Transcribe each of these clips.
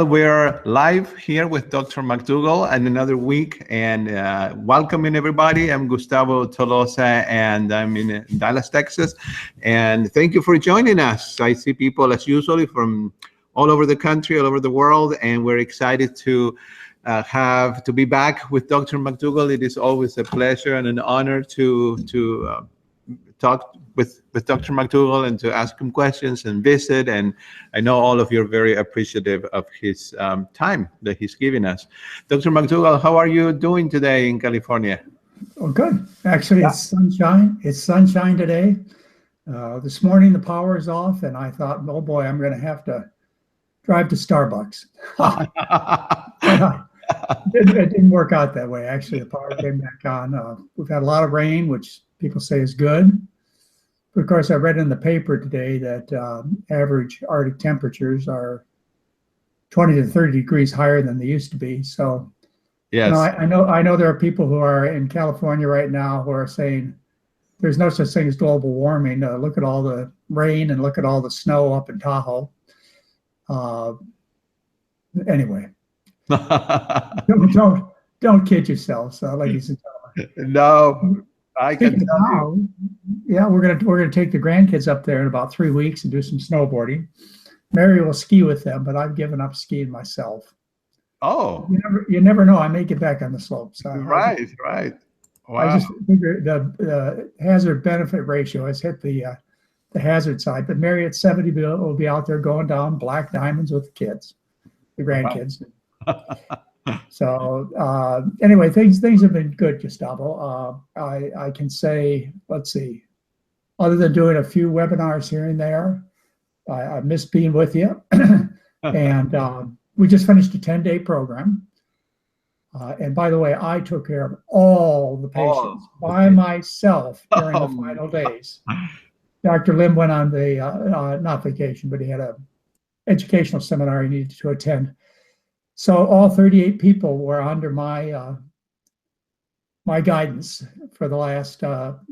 We're live here with Dr. McDougall and another week, and welcoming everybody. I'm Gustavo Tolosa, and I'm in Dallas, Texas. And thank you for joining us. I see people, as usual, from all over the country, all over the world, and we're excited to be back with Dr. McDougall. It is always a pleasure and an honor to talk with Dr. McDougall and to ask him questions and visit. And I know all of you are very appreciative of his time that he's giving us. Dr. McDougall, how are you doing today in California? Oh, good. Actually, It's sunshine. It's sunshine today. This morning, the power is off, and I thought, oh boy, I'm going to have to drive to Starbucks. It didn't work out that way. Actually, the power came back on. We've had a lot of rain, which people say is good. But of course, I read in the paper today that average Arctic temperatures are 20 to 30 degrees higher than they used to be. So, yes, I know there are people who are in California right now who are saying there's no such thing as global warming. Look at all the rain and look at all the snow up in Tahoe. Anyway, don't kid yourselves, ladies and gentlemen. No, I can tell you. Yeah, we're gonna take the grandkids up there in about 3 weeks and do some snowboarding. Mary will ski with them, but I've given up skiing myself. Oh, you never know. I may get back on the slopes. Right. Wow. I just figure the hazard benefit ratio has hit the hazard side. But Mary at 70 will be out there going down black diamonds with the kids, the grandkids. Wow. So anyway, things have been good, Gustavo. I can say, let's see, other than doing a few webinars here and there, I miss being with you. And we just finished a 10-day program. And by the way, I took care of all the patients by myself during the final days. Dr. Lim went on the, not vacation, but he had an educational seminar he needed to attend. So all 38 people were under my my guidance for the last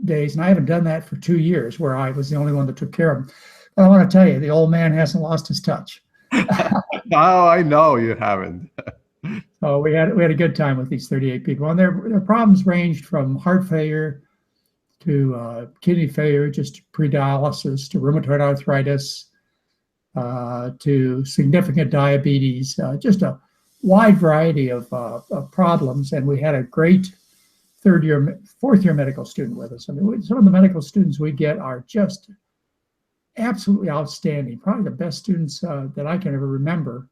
days, and I haven't done that for 2 years, where I was the only one that took care of them. But I want to tell you, the old man hasn't lost his touch. Oh, I know you haven't. So we had a good time with these 38 people, and their problems ranged from heart failure to kidney failure, just pre-dialysis, to rheumatoid arthritis, to significant diabetes, just a wide variety of problems. And we had a great fourth year medical student with us. I mean, some of the medical students we get are just absolutely outstanding. Probably the best students that I can ever remember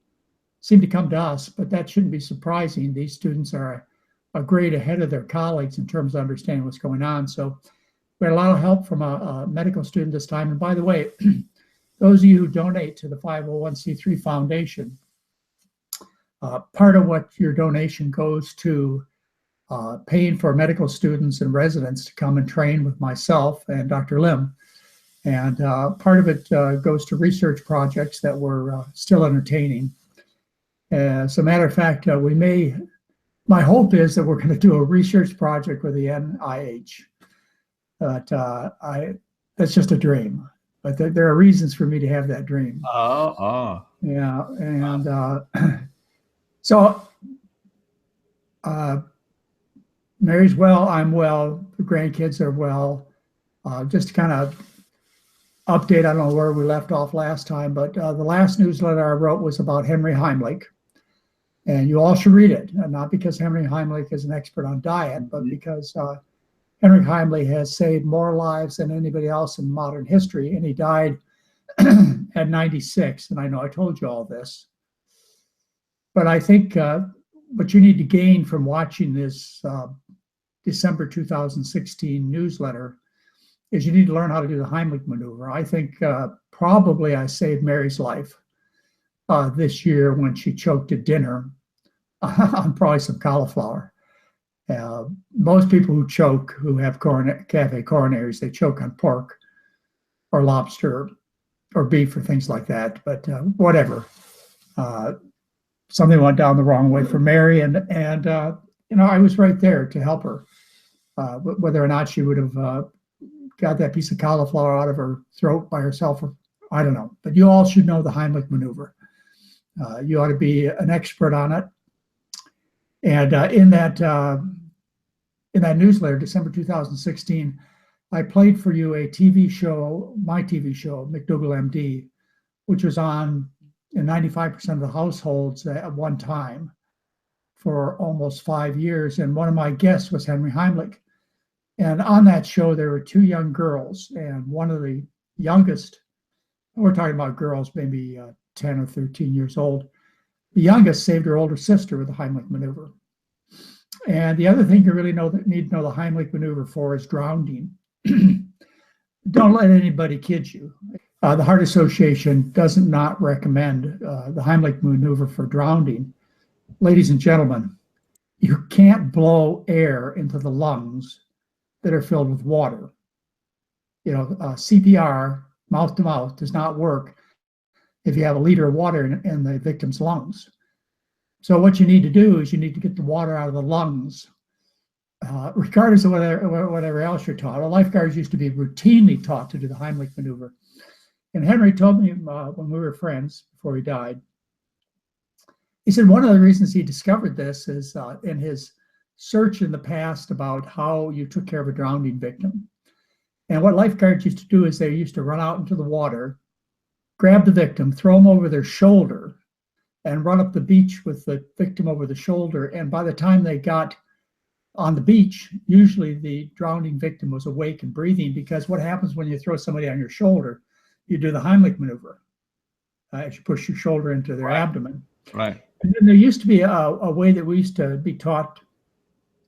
seem to come to us, but that shouldn't be surprising. These students are a grade ahead of their colleagues in terms of understanding what's going on. So we had a lot of help from a medical student this time. And by the way, those of you who donate to the 501c3 Foundation, part of what your donation goes to paying for medical students and residents to come and train with myself and Dr. Lim. And part of it goes to research projects that we're still entertaining. As a matter of fact, my hope is that we're going to do a research project with the NIH. But that's just a dream. But there are reasons for me to have that dream. Yeah, and so Mary's well, I'm well, the grandkids are well. Just to kind of update, I don't know where we left off last time, but the last newsletter I wrote was about Henry Heimlich. And you all should read it, not because Henry Heimlich is an expert on diet, but because Henry Heimlich has saved more lives than anybody else in modern history, and he died at 96. And I know I told you all this, but I think what you need to gain from watching this December 2016 newsletter is you need to learn how to do the Heimlich maneuver. I think probably I saved Mary's life this year when she choked at dinner on probably some cauliflower. Most people who choke, who have cafe coronaries, they choke on pork or lobster or beef or things like that. But whatever, something went down the wrong way for Mary, and I was right there to help her. Whether or not she would have got that piece of cauliflower out of her throat by herself, or I don't know. But you all should know the Heimlich maneuver. You ought to be an expert on it. And in that newsletter, December 2016, I played for you a TV show, my TV show, McDougall MD, which was on in 95% of the households at one time for almost 5 years. And one of my guests was Henry Heimlich. And on that show, there were two young girls, and one of the youngest, we're talking about girls maybe 10 or 13 years old, the youngest saved her older sister with the Heimlich maneuver. And the other thing you really need to know the Heimlich maneuver for is drowning. Don't let anybody kid you. The Heart Association does not recommend the Heimlich maneuver for drowning. Ladies and gentlemen, you can't blow air into the lungs that are filled with water. CPR, mouth to mouth, does not work if you have a liter of water in the victim's lungs. So what you need to do is you need to get the water out of the lungs, regardless of whatever else you're taught. Well, lifeguards used to be routinely taught to do the Heimlich maneuver. And Henry told me when we were friends before he died, he said one of the reasons he discovered this is in his search in the past about how you took care of a drowning victim. And what lifeguards used to do is they used to run out into the water, grab the victim, throw them over their shoulder, and run up the beach with the victim over the shoulder. And by the time they got on the beach, usually the drowning victim was awake and breathing, because what happens when you throw somebody on your shoulder, you do the Heimlich maneuver as you push your shoulder into their abdomen. Right. And then there used to be a way that we used to be taught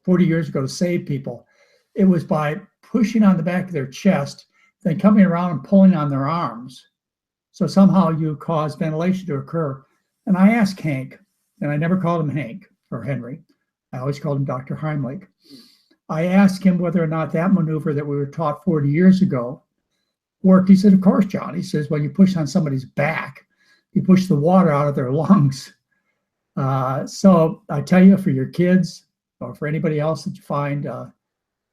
40 years ago to save people. It was by pushing on the back of their chest, then coming around and pulling on their arms. So somehow you cause ventilation to occur. And I asked Hank, and I never called him Hank or Henry. I always called him Dr. Heimlich. I asked him whether or not that maneuver that we were taught 40 years ago worked. He said, of course, John. He says, when you push on somebody's back, you push the water out of their lungs. So I tell you, for your kids or for anybody else that you find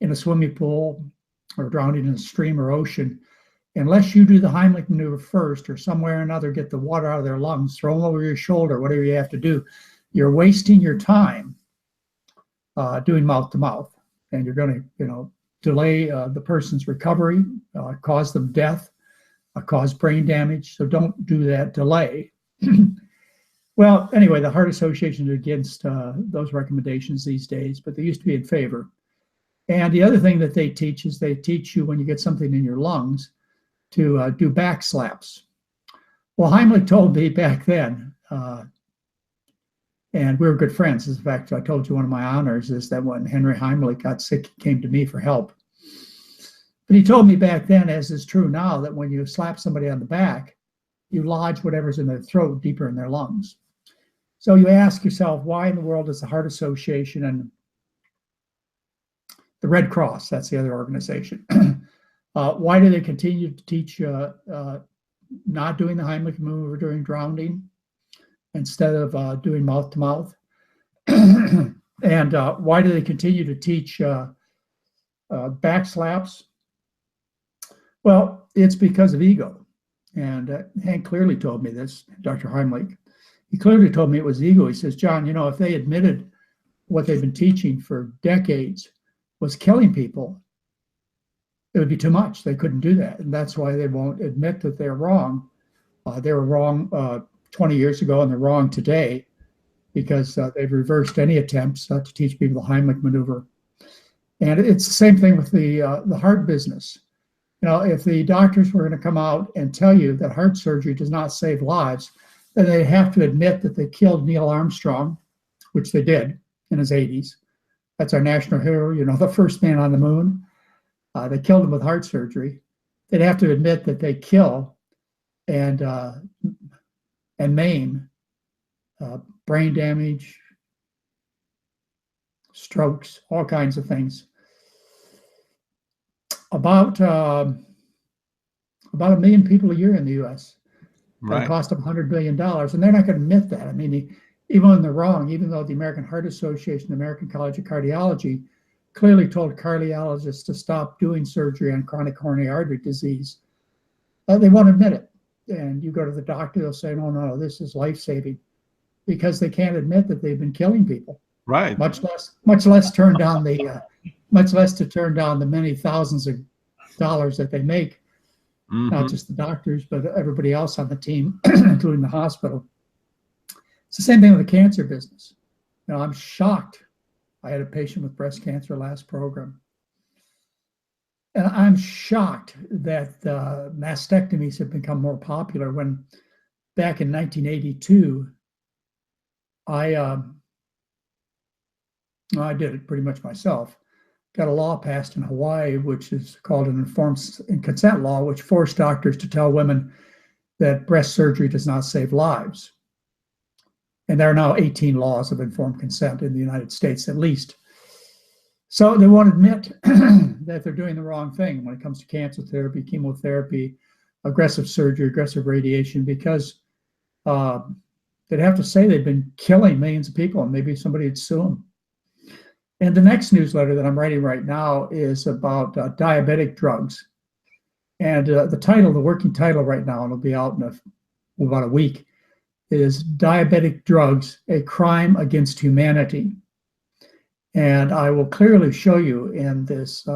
in a swimming pool or drowning in a stream or ocean, unless you do the Heimlich maneuver first or somewhere or another, get the water out of their lungs, throw them over your shoulder, whatever you have to do, you're wasting your time doing mouth to mouth, and you're going to, delay the person's recovery, cause them death, cause brain damage. So don't do that delay. Well, anyway, the Heart Association is against those recommendations these days, but they used to be in favor. And the other thing that they teach is they teach you when you get something in your lungs to do back slaps. Well, Heimlich told me back then, and we were good friends. In fact, I told you one of my honors is that when Henry Heimlich got sick, he came to me for help. But he told me back then, as is true now, that when you slap somebody on the back, you lodge whatever's in their throat deeper in their lungs. So you ask yourself, why in the world does the Heart Association and the Red Cross, that's the other organization, why do they continue to teach not doing the Heimlich maneuver during drowning instead of doing mouth to mouth? And why do they continue to teach back slaps? Well, it's because of ego. And Hank clearly told me this, Dr. Heimlich. He clearly told me it was ego. He says, John, if they admitted what they've been teaching for decades was killing people, it would be too much. They couldn't do that. And that's why they won't admit that they're wrong. They were wrong 20 years ago, and they're wrong today because they've reversed any attempts to teach people the Heimlich maneuver. And it's the same thing with the heart business. If the doctors were going to come out and tell you that heart surgery does not save lives, then they have to admit that they killed Neil Armstrong, which they did in his 80s. That's our national hero, the first man on the moon. They killed him with heart surgery. They'd have to admit that they kill and maim, brain damage, strokes, all kinds of things. About 1 million people a year in the U.S. Right. At a cost of $100 billion, and they're not going to admit that. I mean, even when they're wrong, even though the American Heart Association, the American College of Cardiology, clearly told cardiologists to stop doing surgery on chronic coronary artery disease, they won't admit it. and you go to the doctor, they'll say, no, no, this is life-saving, because they can't admit that they've been killing people. Right. Much less turn down the many thousands of dollars that they make, not just the doctors, but everybody else on the team, including the hospital. It's the same thing with the cancer business. You know, I'm shocked. I had a patient with breast cancer last program. And I'm shocked that mastectomies have become more popular when back in 1982, I did it pretty much myself. Got a law passed in Hawaii, which is called an informed consent law, which forced doctors to tell women that breast surgery does not save lives. And there are now 18 laws of informed consent in the United States, at least. So they won't admit that they're doing the wrong thing when it comes to cancer therapy, chemotherapy, aggressive surgery, aggressive radiation, because they'd have to say they've been killing millions of people, and maybe somebody would sue them. And the next newsletter that I'm writing right now is about diabetic drugs. And the working title right now, and it'll be out in about a week, is Diabetic Drugs, a Crime Against Humanity. And I will clearly show you in this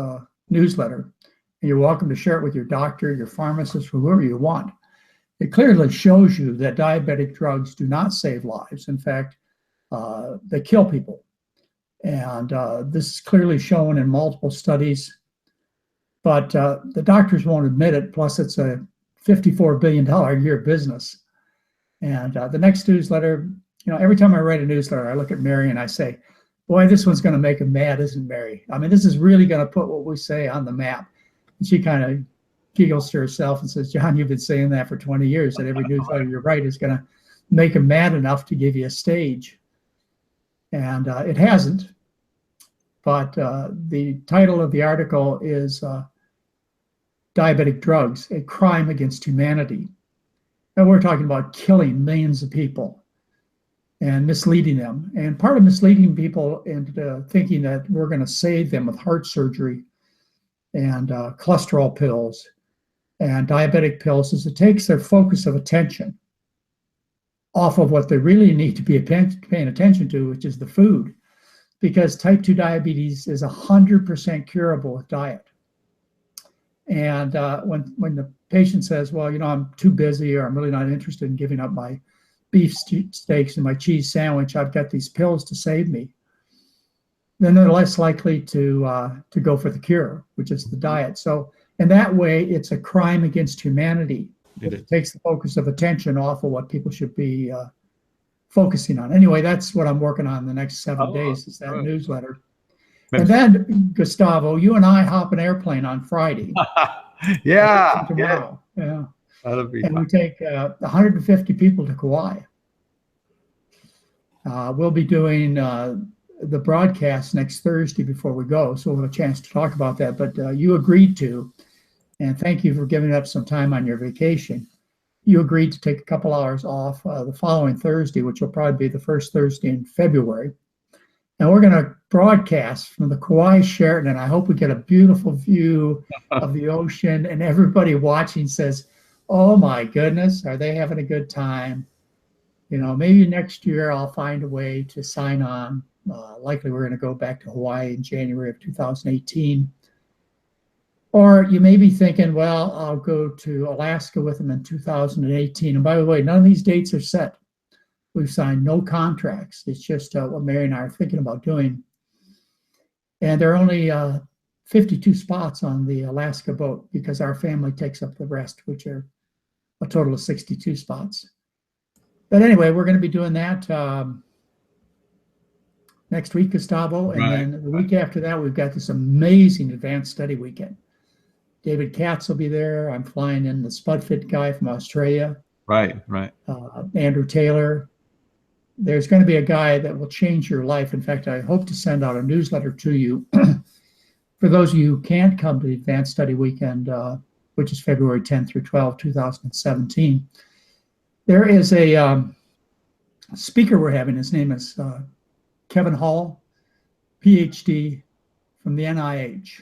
newsletter, and you're welcome to share it with your doctor, your pharmacist, whoever you want. It clearly shows you that diabetic drugs do not save lives. In fact, they kill people. And this is clearly shown in multiple studies, but the doctors won't admit it. Plus, it's a $54 billion a year business. And the next newsletter, you know, every time I write a newsletter, I look at Mary and I say, boy, this one's going to make him mad, isn't Mary? I mean, this is really going to put what we say on the map. And she kind of giggles to herself and says, John, you've been saying that for 20 years, that every newsletter you write is going to make him mad enough to give you a stage. And it hasn't. But the title of the article is Diabetic Drugs, a Crime Against Humanity. And we're talking about killing millions of people and misleading them. And part of misleading people into thinking that we're going to save them with heart surgery and cholesterol pills and diabetic pills is it takes their focus of attention off of what they really need to be paying attention to, which is the food. Because type 2 diabetes is 100% curable with diet. And when the patient says, well, you know, I'm too busy or I'm really not interested in giving up my beef steaks and my cheese sandwich, I've got these pills to save me, then they're less likely to go for the cure, which is the diet. So in that way, it's a crime against humanity. It takes the focus of attention off of what people should be focusing on. Anyway, that's what I'm working on the next 7 days is that newsletter. And then, Gustavo, you and I hop an airplane on Friday. Tomorrow. Yeah. That'll be and fun. We take 150 people to Kauai. We'll be doing the broadcast next Thursday before we go, so we'll have a chance to talk about that. But you agreed to, and thank you for giving up some time on your vacation. You agreed to take a couple hours off the following Thursday, which will probably be the first Thursday in February. And we're going to broadcast from the Kauai Sheraton, and I hope we get a beautiful view of the ocean, and everybody watching says, oh my goodness, are they having a good time? You know, maybe next year I'll find a way to sign on. Likely we're going to go back to Hawaii in January of 2018. Or you may be thinking, well, I'll go to Alaska with them in 2018. And by the way, none of these dates are set. We've signed no contracts. It's just what Mary and I are thinking about doing. And there are only 52 spots on the Alaska boat because our family takes up the rest, which are a total of 62 spots. But anyway, we're going to be doing that next week, Gustavo. And then the week after that, we've got this amazing advanced study weekend. David Katz will be there. I'm flying in the SpudFit guy from Australia. Right. Andrew Taylor. There's going to be a guy that will change your life. In fact, I hope to send out a newsletter to you. For those of you who can't come to the Advanced Study Weekend, which is February 10th through 12th, 2017, there is a speaker we're having. His name is Kevin Hall, PhD from the NIH.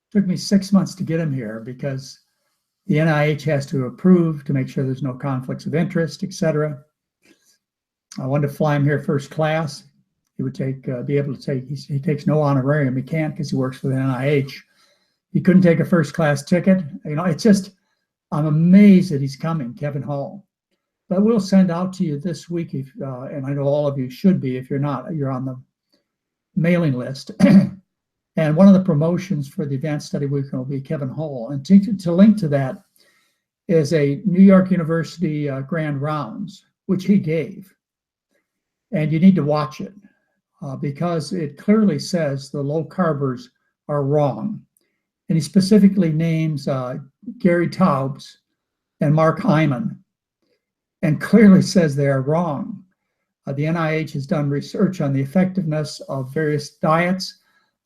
Took me 6 months to get him here because The NIH has to approve to make sure there's no conflicts of interest, etc. I wanted to fly him here first class. He would be able to take, he takes no honorarium. He can't because he works for the NIH. He couldn't take a first class ticket. It's just, I'm amazed that he's coming, Kevin Hall. But we'll send out to you this week, and I know all of you should be. If you're not, you're on the mailing list. And one of the promotions for the Advanced Study Weekend will be Kevin Hall. And to link to that is a New York University Grand Rounds, which he gave. And you need to watch it because it clearly says the low carbers are wrong. And he specifically names Gary Taubes and Mark Hyman and clearly says they are wrong. The NIH has done research on the effectiveness of various diets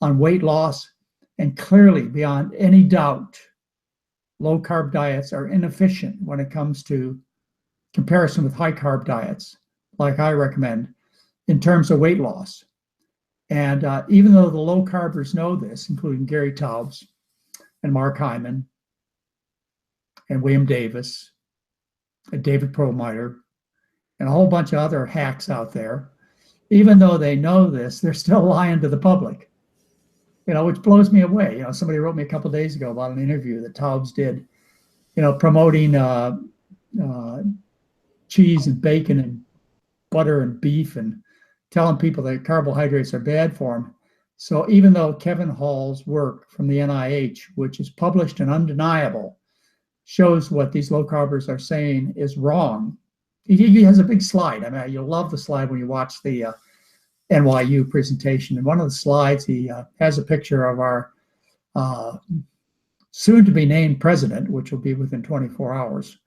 on weight loss, and clearly, beyond any doubt, low-carb diets are inefficient when it comes to comparison with high-carb diets, like I recommend, in terms of weight loss. And even though the low-carbers know this, including Gary Taubes and Mark Hyman and William Davis and David Perlmutter and a whole bunch of other hacks out there, even though they know this, they're still lying to the public. Which blows me away. Somebody wrote me a couple of days ago about an interview that Taubes did, promoting cheese and bacon and butter and beef and telling people that carbohydrates are bad for them. So even though Kevin Hall's work from the NIH, which is published and undeniable, shows what these low carbers are saying is wrong, he has a big slide. I mean, you'll love the slide when you watch the NYU presentation. And one of the slides, he has a picture of our soon-to-be named president, which will be within 24 hours,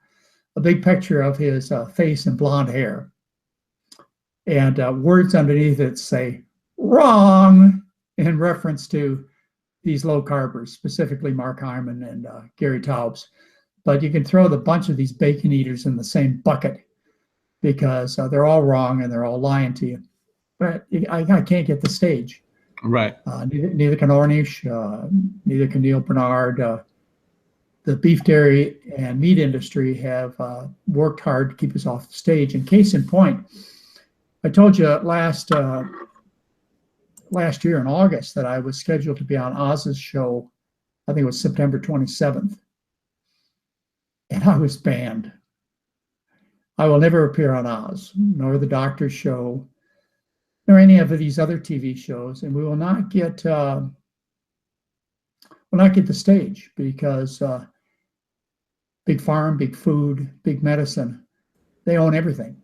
a big picture of his face and blonde hair. And words underneath it say, wrong, in reference to these low carbers, specifically Mark Hyman and Gary Taubes. But you can throw the bunch of these bacon eaters in the same bucket because they're all wrong and they're all lying to you. But I can't get the stage. Right. Neither can Ornish, neither can Neil Bernard. The beef, dairy, and meat industry have worked hard to keep us off the stage. And case in point, I told you last year in August that I was scheduled to be on Oz's show. I think it was September 27th. And I was banned. I will never appear on Oz, nor the Doctor's Show, nor any of these other TV shows, and we will not get the stage because big farm, big food, big medicine, they own everything.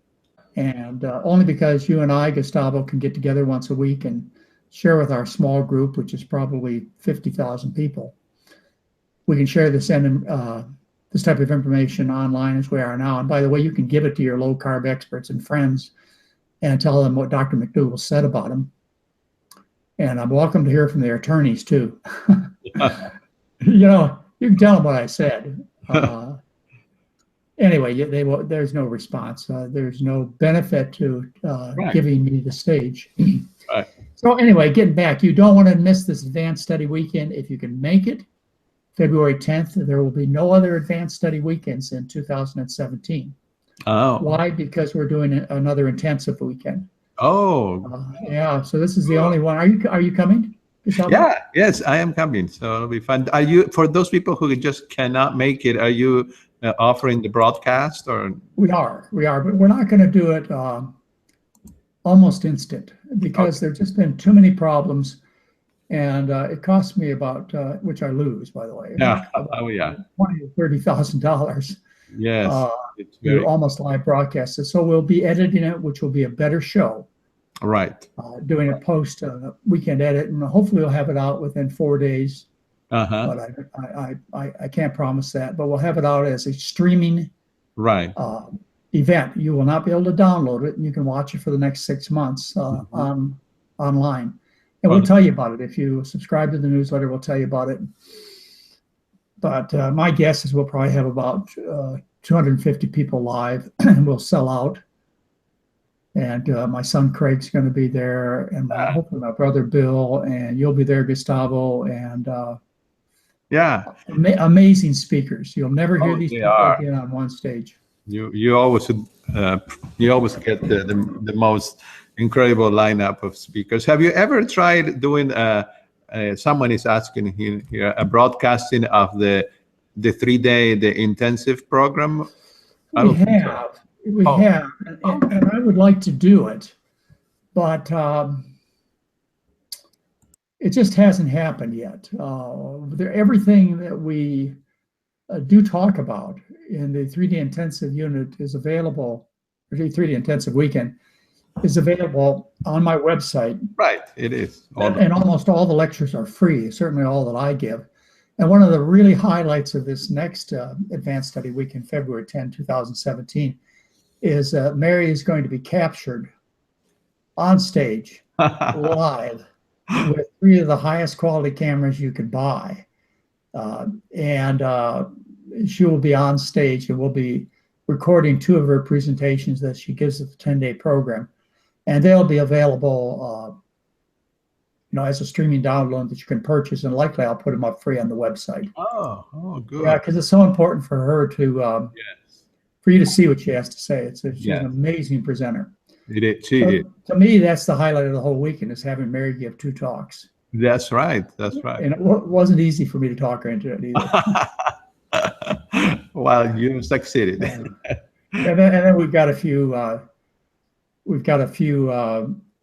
And only because you and I, Gustavo, can get together once a week and share with our small group, which is probably 50,000 people, we can share this this type of information online as we are now. And by the way, you can give it to your low carb experts and friends and tell them what Dr. McDougall said about them. And I'm welcome to hear from their attorneys too. You can tell them what I said. Anyway, there's no response. There's no benefit to Right. giving me the stage. Right. So anyway, getting back, you don't want to miss this Advanced Study Weekend. If you can make it, February 10th, there will be no other Advanced Study Weekends in 2017. Oh. Why? Because we're doing another intensive weekend. Oh. Yeah. So this is the only one. Are you coming? Yeah. Yes, I am coming. So it'll be fun. Are you, for those people who just cannot make it, are you offering the broadcast or? We are, but we're not going to do it almost instant because there've just been too many problems, and it costs me about, which I lose, by the way. Yeah. $20,000 to $30,000. Yes. Do almost live broadcasts. So we'll be editing it, which will be a better show. Right. Doing a post weekend edit, and hopefully we'll have it out within 4 days. Uh-huh. But I can't promise that. But we'll have it out as a streaming event. You will not be able to download it, and you can watch it for the next 6 months online. And we'll tell you about it. If you subscribe to the newsletter, we'll tell you about it. But my guess is we'll probably have about 250 people live, and we'll sell out. And my son Craig's going to be there, and hopefully my brother Bill, and you'll be there, Gustavo, and Yeah. Amazing speakers. You'll never hear Oh, these they people are. again on one stage. You always get the most incredible lineup of speakers. Have you ever tried doing? Someone is asking here a broadcasting of the 3 day the intensive program. I We don't think so. have, we Oh, have, and I would like to do it, but it just hasn't happened yet. Everything that we do talk about in the 3D intensive unit is available, or the 3D intensive weekend is available on my website. right. It is. And almost all the lectures are free, certainly all that I give. And one of the really highlights of this next advanced study weekend, February 10, 2017, is Mary is going to be captured on stage live with 3 of the highest quality cameras you could buy. And she will be on stage, and we'll be recording 2 of her presentations that she gives at the 10-day program. And they'll be available as a streaming download that you can purchase. And likely I'll put them up free on the website. Oh, good. Yeah, because it's so important for her to, Yes. for you to see what she has to say. She's Yes. an amazing presenter. It is. She is. To me, that's the highlight of the whole weekend, is having Mary give 2 talks. That's right. That's right. And it wasn't easy for me to talk her into it either. Well, you succeeded. And then we've got a few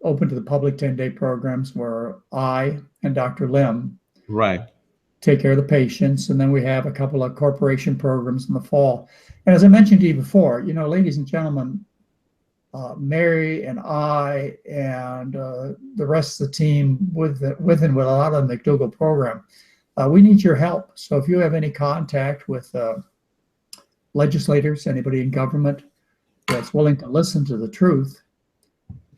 open to the public 10-day programs where I and Dr. Lim Right. take care of the patients. And then we have a couple of corporation programs in the fall. And as I mentioned to you before, ladies and gentlemen, Mary and I and the rest of the team with a lot of the McDougall program, we need your help. So if you have any contact with legislators, anybody in government that's willing to listen to the truth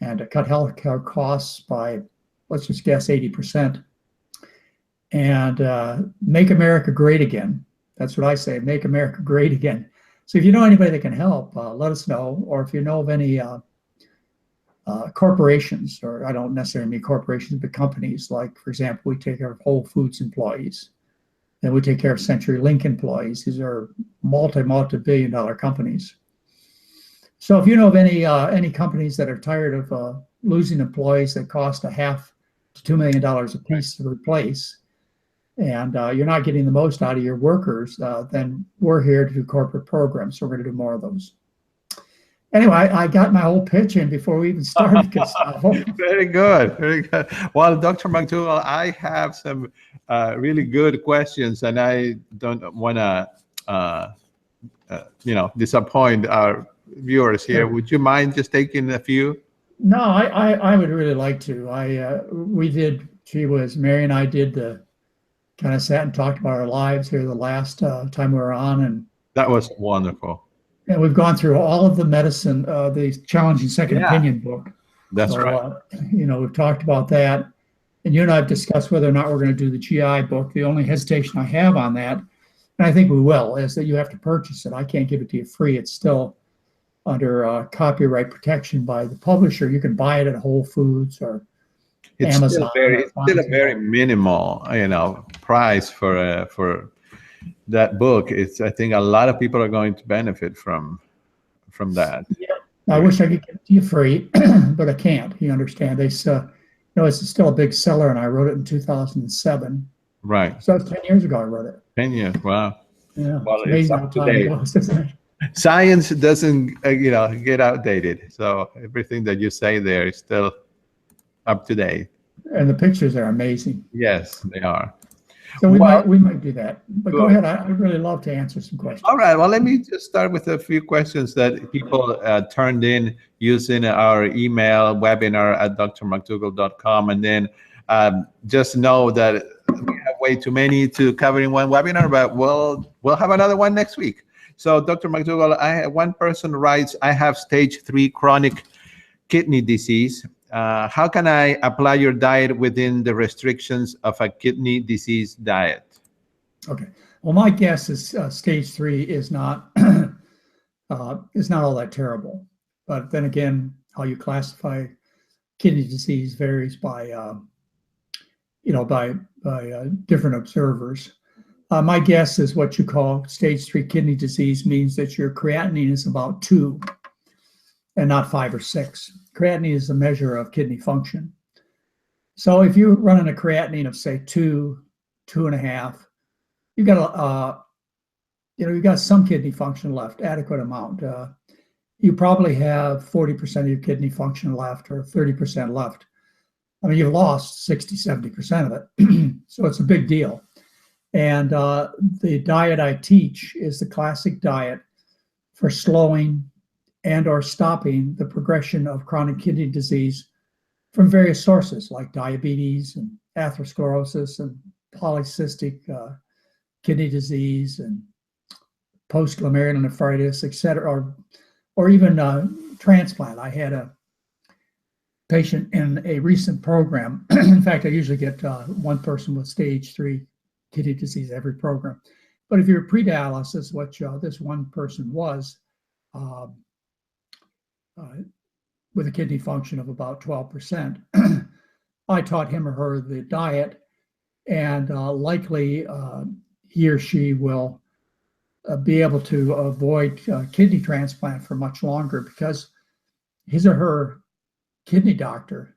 and to cut healthcare costs by, let's just guess, 80%, and make America great again. That's what I say, make America great again. So if you know anybody that can help, let us know. Or if you know of any corporations, or I don't necessarily mean corporations, but companies, like, for example, we take care of Whole Foods employees, and we take care of CenturyLink employees. These are multi-billion-dollar companies. So if you know of any companies that are tired of losing employees that cost $1.5 to $2 million a piece to replace, and you're not getting the most out of your workers, then we're here to do corporate programs. So we're going to do more of those. Anyway, I got my whole pitch in before we even started, Gustavo. Very good. Very good. Well, Dr. McDougall, I have some really good questions, and I don't want to, disappoint our viewers here. Sure. Would you mind just taking a few? No, I would really like to. Mary and I did the kind of sat and talked about our lives here the last time we were on, and That was wonderful. And we've gone through all of the medicine, the Challenging Second Opinion book. That's right. We've talked about that. And you and I have discussed whether or not we're going to do the GI book. The only hesitation I have on that, and I think we will, is that you have to purchase it. I can't give it to you free. It's still under copyright protection by the publisher. You can buy it at Whole Foods or Amazon. It's still a very minimal, price for that book. I think a lot of people are going to benefit from that. Yeah. I wish I could give it to you free, but I can't. You understand? It's still a big seller, and I wrote it in 2007. Right. So 10 years ago I wrote it. 10 years. Wow. Yeah. Well, it's amazing how time goes, isn't it? Science doesn't, get outdated. So everything that you say there is still up to date. And the pictures are amazing. Yes, they are. So we might do that. But go ahead. I'd really love to answer some questions. All right. Well, let me just start with a few questions that people turned in using our email webinar@drmcdougall.com. And then just know that we have way too many to cover in one webinar, but we'll have another one next week. So Dr. McDougall, one person writes, I have stage 3 chronic kidney disease. How can I apply your diet within the restrictions of a kidney disease diet? Okay. Well, my guess is stage 3 is not all that terrible. But then again, how you classify kidney disease varies by different observers. My guess is what you call stage 3 kidney disease means that your creatinine is about 2 and not 5 or 6. Creatinine is a measure of kidney function. So if you're running a creatinine of say 2, 2.5, you've got you've got some kidney function left, adequate amount. You probably have 40% of your kidney function left or 30% left. I mean, you've lost 60, 70% of it. So it's a big deal. And the diet I teach is the classic diet for slowing and or stopping the progression of chronic kidney disease from various sources like diabetes and atherosclerosis and polycystic kidney disease and post-glomerulonephritis, et cetera, or even transplant. I had a patient in a recent program. In fact, I usually get one person with stage 3 kidney disease every program. But if you're pre-dialysis, what this one person was, with a kidney function of about 12%, I taught him or her the diet, and likely he or she will be able to avoid kidney transplant for much longer, because his or her kidney doctor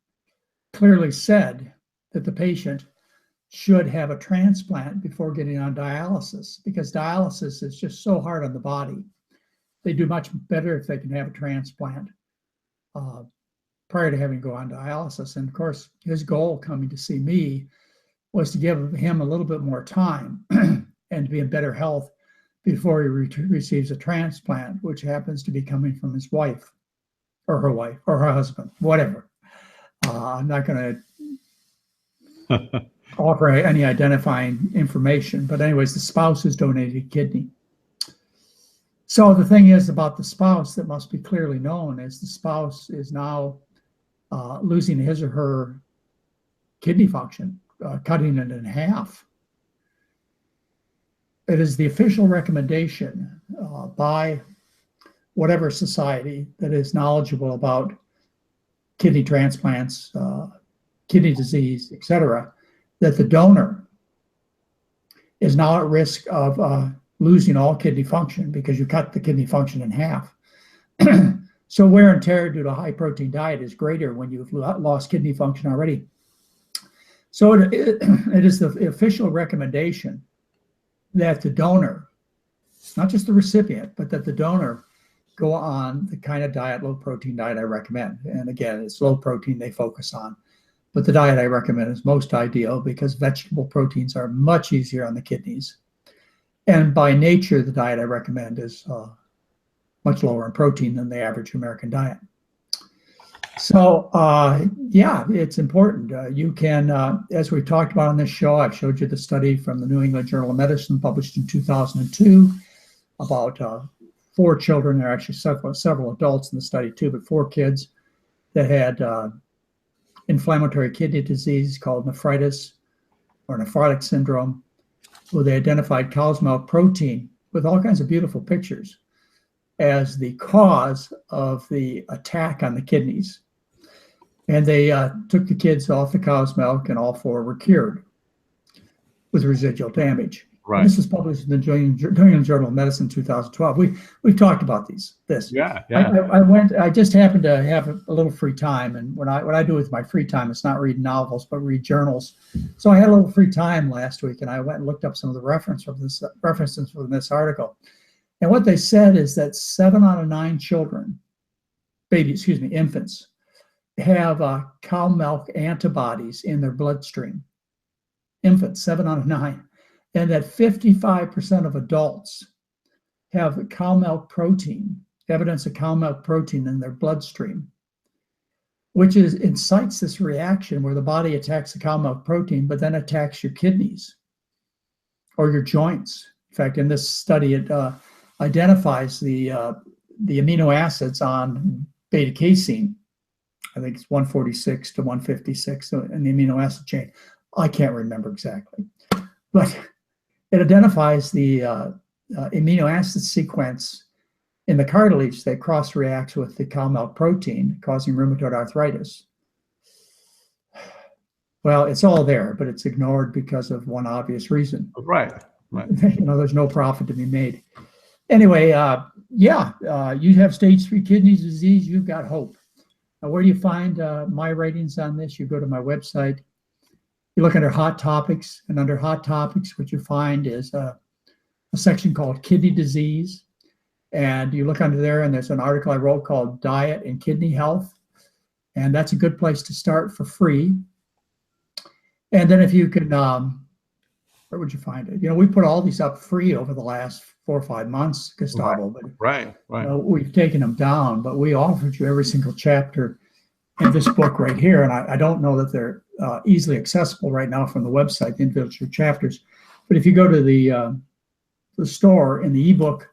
clearly said that the patient should have a transplant before getting on dialysis, because dialysis is just so hard on the body. They do much better if they can have a transplant prior to having to go on dialysis. And of course, his goal coming to see me was to give him a little bit more time and to be in better health before he receives a transplant, which happens to be coming from his wife or her husband, whatever. I'm not going to offer any identifying information, but anyways, the spouse has donated a kidney. So the thing is about the spouse that must be clearly known is the spouse is now losing his or her kidney function, cutting it in half. It is the official recommendation by whatever society that is knowledgeable about kidney transplants, kidney disease, et cetera, that the donor is now at risk of losing all kidney function because you cut the kidney function in half. So wear and tear due to a high protein diet is greater when you've lost kidney function already. So it is the official recommendation that the donor, not just the recipient, but that the donor go on the kind of diet, low protein diet I recommend. And again, it's low protein they focus on, but the diet I recommend is most ideal because vegetable proteins are much easier on the kidneys. And by nature, the diet I recommend is much lower in protein than the average American diet. So yeah, it's important. You can, as we talked about on this show, I've showed you the study from the New England Journal of Medicine published in 2002 about 4 children. There are actually several adults in the study too, but 4 kids that had inflammatory kidney disease called nephritis or nephrotic syndrome, where they identified cow's milk protein with all kinds of beautiful pictures as the cause of the attack on the kidneys. And they took the kids off the cow's milk, and all 4 were cured with residual damage. Right. And this was published in the New England Journal of Medicine 2012. We've talked about this. Yeah. I just happened to have a little free time, and what I do with my free time, it's not read novels, but read journals. So I had a little free time last week, and I went and looked up some of the references from this article. And what they said is that 7 out of 9 infants, have cow milk antibodies in their bloodstream. Infants, 7 out of 9. And that 55% of adults have cow milk protein, evidence of cow milk protein in their bloodstream, which incites this reaction where the body attacks the cow milk protein, but then attacks your kidneys or your joints. In fact, in this study, it identifies the amino acids on beta casein. I think it's 146 to 156 in the amino acid chain. I can't remember exactly, but it identifies the amino acid sequence in the cartilage that cross-reacts with the cow milk protein, causing rheumatoid arthritis. Well, it's all there, but it's ignored because of one obvious reason. Right. Right. There's no profit to be made. Anyway, you have stage 3 kidney disease, you've got hope. Now, where do you find my ratings on this? You go to my website, you look under hot topics, and under hot topics, what you find is a section called kidney disease. And you look under there, and there's an article I wrote called Diet and Kidney Health. And that's a good place to start for free. And then if you can, where would you find it? We put all these up free over the last 4 or 5 months, Gustavo. Right. We've taken them down, but we offered you every single chapter in this book right here. And I don't know that they're easily accessible right now from the website, the individual chapters. But if you go to the store, in the ebook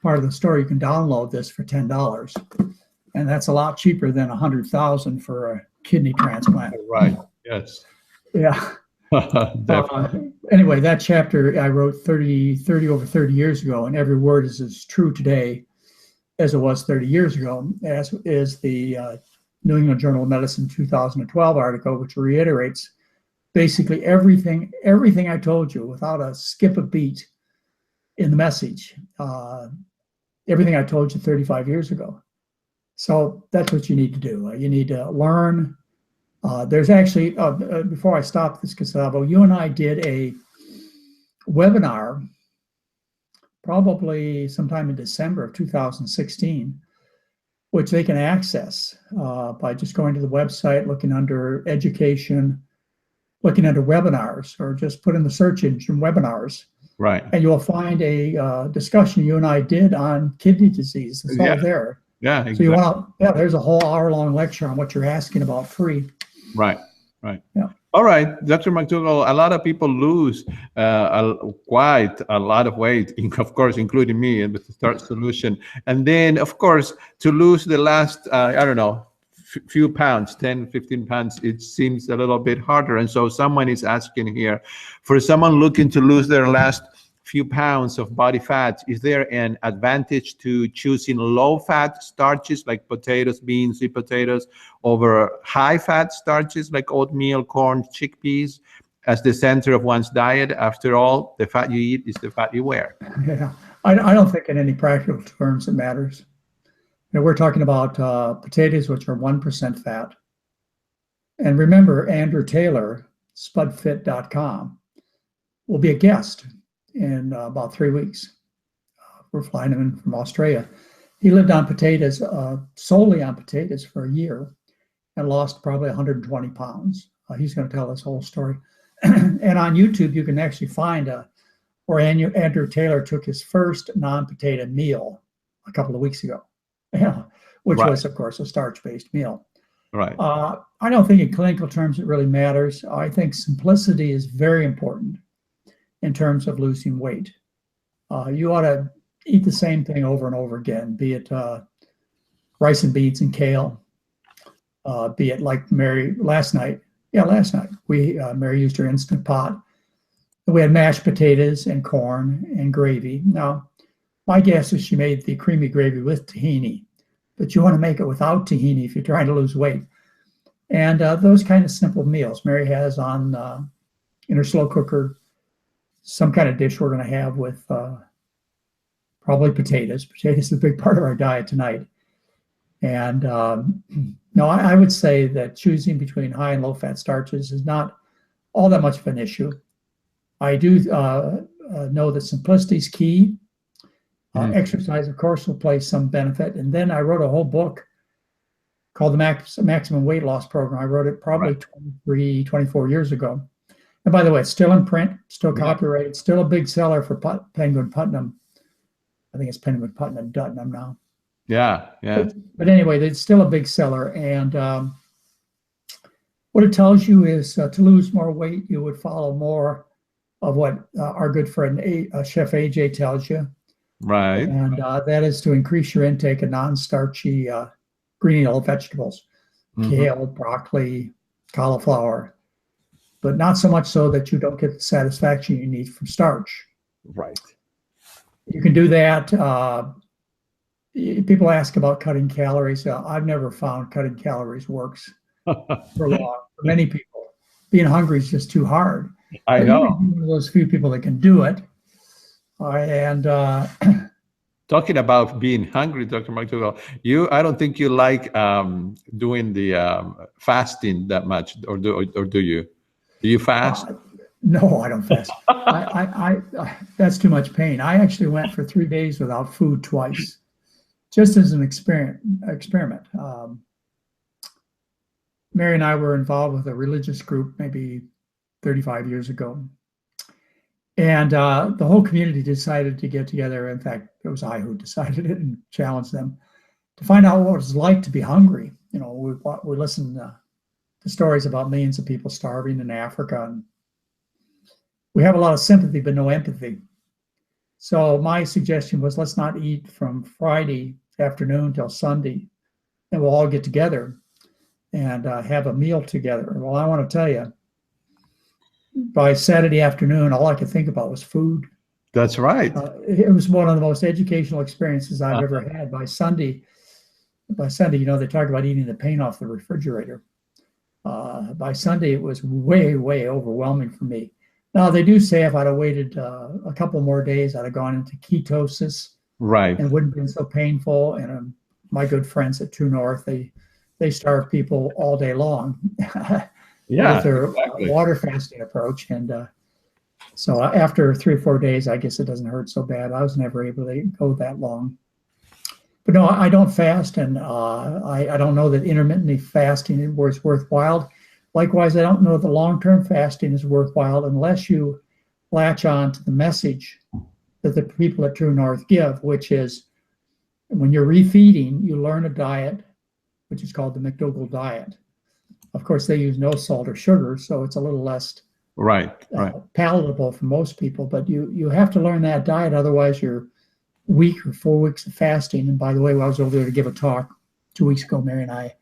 part of the store, you can download this for $10. And that's a lot cheaper than $100,000 for a kidney transplant. Right. Yes. Yeah. Definitely. Anyway, that chapter I wrote over 30 years ago, and every word is as true today as it was 30 years ago, as is the New England Journal of Medicine 2012 article, which reiterates basically everything I told you without a skip a beat in the message. Everything I told you 35 years ago. So that's what you need to do. You need to learn. There's actually, before I stop this, Gustavo, you and I did a webinar probably sometime in December of 2016, which they can access by just going to the website, looking under education, looking under webinars, or just put in the search engine webinars. Right. And you'll find a discussion you and I did on kidney disease. It's all there. Yeah, exactly. So you want to, there's a whole hour-long lecture on what you're asking about free. Right. Yeah. All right, Dr. McDougall, a lot of people lose quite a lot of weight, of course, including me with the Start Solution. And then, of course, to lose the last, few pounds, 10, 15 pounds, it seems a little bit harder. And so someone is asking here, for someone looking to lose their last few pounds of body fat, is there an advantage to choosing low-fat starches like potatoes, beans, sweet potatoes over high-fat starches like oatmeal, corn, chickpeas as the center of one's diet? After all, the fat you eat is the fat you wear. Yeah, I don't think in any practical terms it matters. We're talking about potatoes, which are 1% fat. And remember, Andrew Taylor, spudfit.com, will be a guest in about 3 weeks. We're flying him in from Australia. He lived on potatoes, solely on potatoes for a year, and lost probably 120 pounds. He's going to tell this whole story. And on YouTube, you can actually find where Andrew Taylor took his first non-potato meal a couple of weeks ago, which was, of course, a starch-based meal. Right. I don't think in clinical terms it really matters. I think simplicity is very important in terms of losing weight. You ought to eat the same thing over and over again, be it rice and beans and kale, be it like Mary last night. Yeah, last night Mary used her Instant Pot. We had mashed potatoes and corn and gravy. Now, my guess is she made the creamy gravy with tahini, but you want to make it without tahini if you're trying to lose weight. And those kind of simple meals. Mary has on in her slow cooker some kind of dish we're going to have with probably potatoes. Potatoes is a big part of our diet tonight. And no, I would say that choosing between high and low fat starches is not all that much of an issue. I do know that simplicity is key. Exercise, of course, will play some benefit. And then I wrote a whole book called the Maximum Weight Loss Program. I wrote it probably 23, 24 years ago. And by the way, it's still in print, still copyrighted, still a big seller for Penguin Putnam. I think it's Penguin Putnam Dutnam now. Yeah. But anyway, it's still a big seller. And what it tells you is to lose more weight, you would follow more of what our good friend Chef AJ tells you. Right. And that is to increase your intake of non-starchy green yellow vegetables, kale, broccoli, cauliflower, but not so much so that you don't get the satisfaction you need from starch. Right. You can do that. People ask about cutting calories. I've never found cutting calories works for many people. Being hungry is just too hard. I know. One of those few people that can do it. And Talking about being hungry, Dr. McDougall, I don't think you like doing the fasting that much, or do you? Do you fast? No, I don't fast. That's too much pain. I actually went for 3 days without food twice, just as an experiment. Mary and I were involved with a religious group maybe 35 years ago. And the whole community decided to get together. In fact, it was I who decided it and challenged them to find out what it was like to be hungry. You know, we listened to stories about millions of people starving in Africa, and we have a lot of sympathy but no empathy. So my suggestion was, let's not eat from Friday afternoon till Sunday, and we'll all get together and have a meal together. Well, I want to tell you, by Saturday afternoon, all I could think about was food. That's right. It was one of the most educational experiences I've ever had. By Sunday, you know, they talk about eating the paint off the refrigerator. By Sunday, it was way, way overwhelming for me. Now, they do say if I'd have waited a couple more days, I'd have gone into ketosis. Right. And it wouldn't have been so painful. And my good friends at True North, they starve people all day long. Yeah, with their exactly. water fasting approach. And so after 3 or 4 days, I guess it doesn't hurt so bad. I was never able to go that long. But no, I don't fast, and I don't know that intermittently fasting is worthwhile. Likewise, I don't know that long-term fasting is worthwhile unless you latch on to the message that the people at True North give, which is when you're refeeding, you learn a diet, which is called the McDougall diet. Of course, they use no salt or sugar, so it's a little less palatable for most people. But you have to learn that diet, otherwise you're week or 4 weeks of fasting. And by the way, I was over there to give a talk 2 weeks ago. Mary and I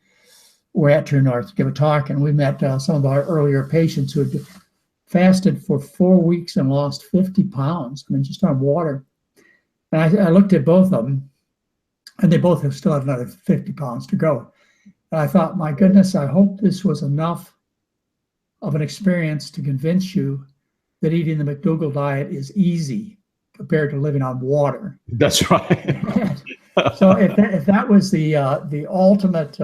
were at True North to give a talk, and we met some of our earlier patients who had fasted for 4 weeks and lost 50 pounds. I mean, just on water. And I looked at both of them, and they both have still have another 50 pounds to go. And I thought, my goodness, I hope this was enough of an experience to convince you that eating the McDougall diet is easy compared to living on water. That's right. So if that was the ultimate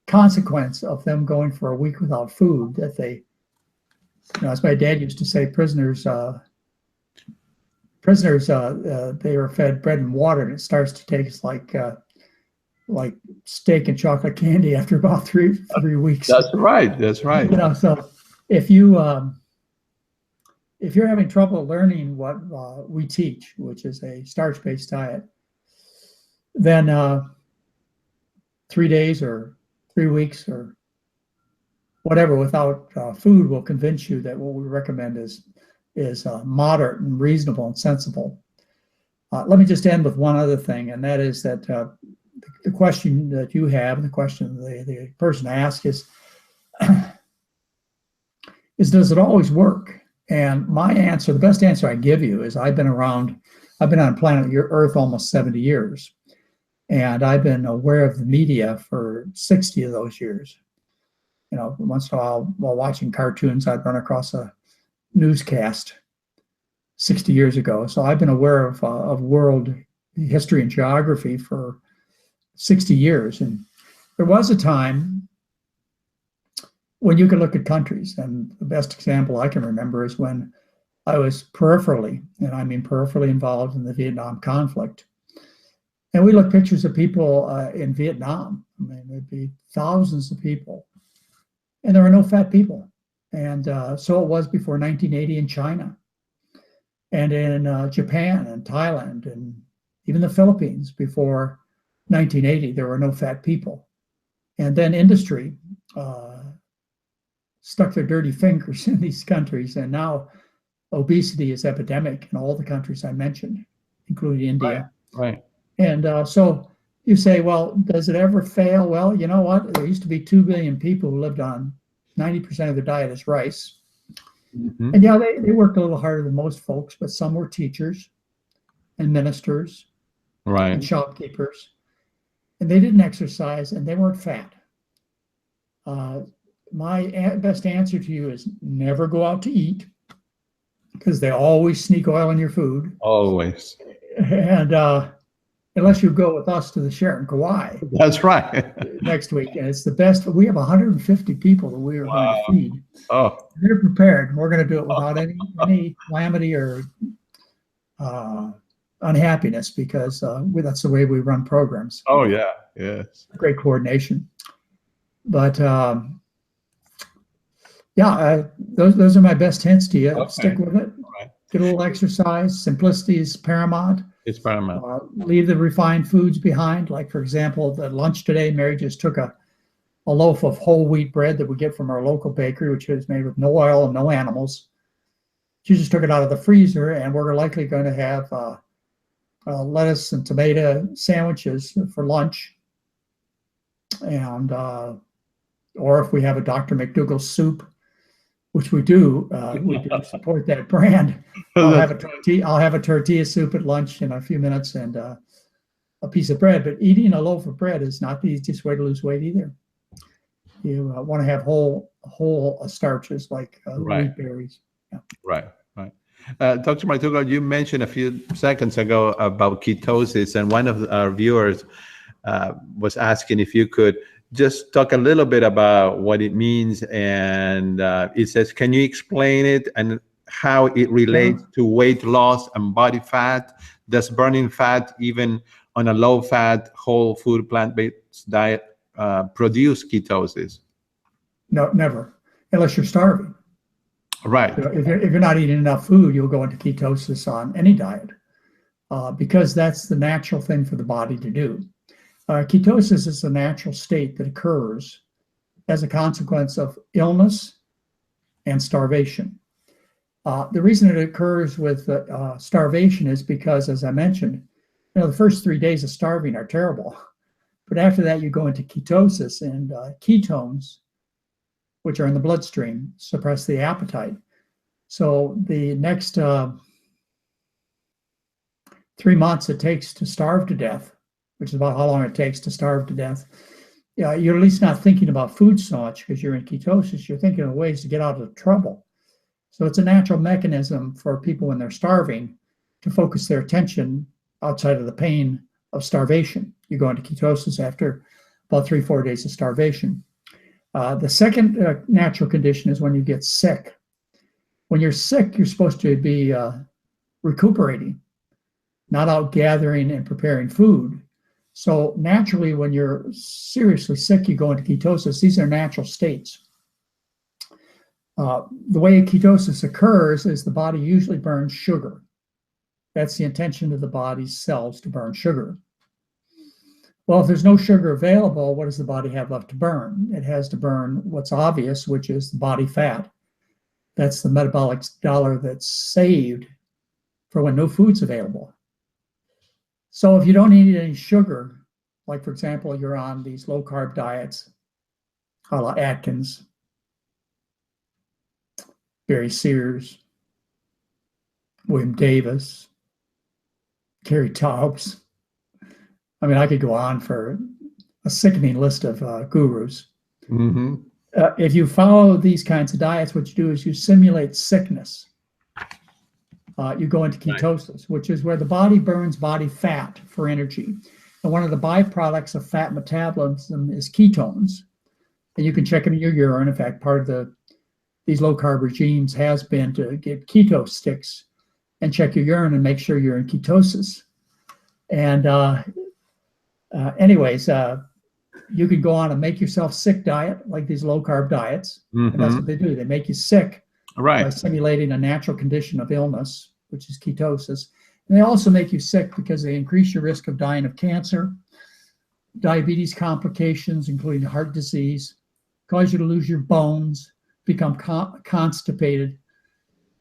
consequence of them going for a week without food, that they, you know, as my dad used to say, prisoners they were fed bread and water, and it starts to taste like steak and chocolate candy after about three weeks. That's right. That's right. You know, so if you're having trouble learning what we teach, which is a starch-based diet, then 3 days or 3 weeks or whatever without food will convince you that what we recommend is moderate and reasonable and sensible. Let me just end with one other thing, and that is that the question that you have, the question the person asks is does it always work? And my answer, the best answer I give you is I've been on planet Earth almost 70 years. And I've been aware of the media for 60 of those years. You know, once in a while watching cartoons, I'd run across a newscast 60 years ago. So I've been aware of world history and geography for 60 years. And there was a time when you could look at countries. And the best example I can remember is when I was peripherally, and I mean peripherally, involved in the Vietnam conflict. And we look pictures of people in Vietnam. I mean, there'd be thousands of people, and there were no fat people. And so it was before 1980 in China, and in Japan and Thailand, and even the Philippines before 1980, there were no fat people. And then industry stuck their dirty fingers in these countries, and now obesity is epidemic in all the countries I mentioned, including India. Right. And so you say, well, does it ever fail? Well, you know what? There used to be 2 billion people who lived on 90% of their diet is rice. Mm-hmm. And yeah, they worked a little harder than most folks, but some were teachers and ministers, right, and shopkeepers. And they didn't exercise, and they weren't fat. My best answer to you is never go out to eat. because they always sneak oil in your food. Always. And unless you go with us to the Sheraton Kauai That's right. next week, and it's the best. We have 150 people that we are going to feed. Oh, They're prepared. We're going to do it without any calamity or unhappiness, because that's the way we run programs. oh yeah, yes. Great coordination. But yeah, those are my best hints to you. Okay. Stick with it. Right. Get a little exercise. Simplicity is paramount. It's paramount. Leave the refined foods behind. Like, for example, the lunch today, Mary just took a loaf of whole wheat bread that we get from our local bakery, which is made with no oil and no animals. She just took it out of the freezer, and we're likely going to have lettuce and tomato sandwiches for lunch. And or if we have a Dr. McDougall soup, which we do support that brand. I'll have a tortilla soup at lunch in a few minutes, and a piece of bread. But eating a loaf of bread is not the easiest way to lose weight either. You want to have whole starches like wheat berries. Yeah. Right. Dr. McDougall, you mentioned a few seconds ago about ketosis, and one of our viewers was asking if you could just talk a little bit about what it means. And it says, can you explain it and how it relates to weight loss and body fat? Does burning fat, even on a low-fat, whole food, plant-based diet, produce ketosis? No, never, unless you're starving. Right. If you're not eating enough food, you'll go into ketosis on any diet, because that's the natural thing for the body to do. Ketosis is a natural state that occurs as a consequence of illness and starvation. The reason it occurs with starvation is because, as I mentioned, the first 3 days of starving are terrible. But after that, you go into ketosis, and ketones, which are in the bloodstream, suppress the appetite. So the next 3 months it takes to starve to death, which is about how long it takes to starve to death, you're at least not thinking about food so much because you're in ketosis. You're thinking of ways to get out of trouble. So it's a natural mechanism for people when they're starving to focus their attention outside of the pain of starvation. You go into ketosis after about 3-4 days of starvation. The second natural condition is when you get sick. When you're sick, you're supposed to be recuperating, not out gathering and preparing food. So naturally, when you're seriously sick, you go into ketosis. These are natural states. The way ketosis occurs is the body usually burns sugar. That's the intention of the body's cells, to burn sugar. Well, if there's no sugar available, what does the body have left to burn? It has to burn what's obvious, which is the body fat. That's the metabolic dollar that's saved for when no food's available. So if you don't eat any sugar, like, for example, you're on these low-carb diets, a la Atkins, Barry Sears, William Davis, Carrie Taubes. I mean, I could go on for a sickening list of gurus. Mm-hmm. If you follow these kinds of diets, what you do is you simulate sickness. You go into ketosis, which is where the body burns body fat for energy. And one of the byproducts of fat metabolism is ketones. And you can check them in your urine. In fact, part of these low-carb regimes has been to get keto sticks and check your urine and make sure you're in ketosis. And anyways, you could go on and make yourself sick diet, like these low-carb diets. Mm-hmm. And that's what they do. They make you sick by simulating a natural condition of illness, which is ketosis. And they also make you sick because they increase your risk of dying of cancer, diabetes complications, including heart disease, cause you to lose your bones, become constipated.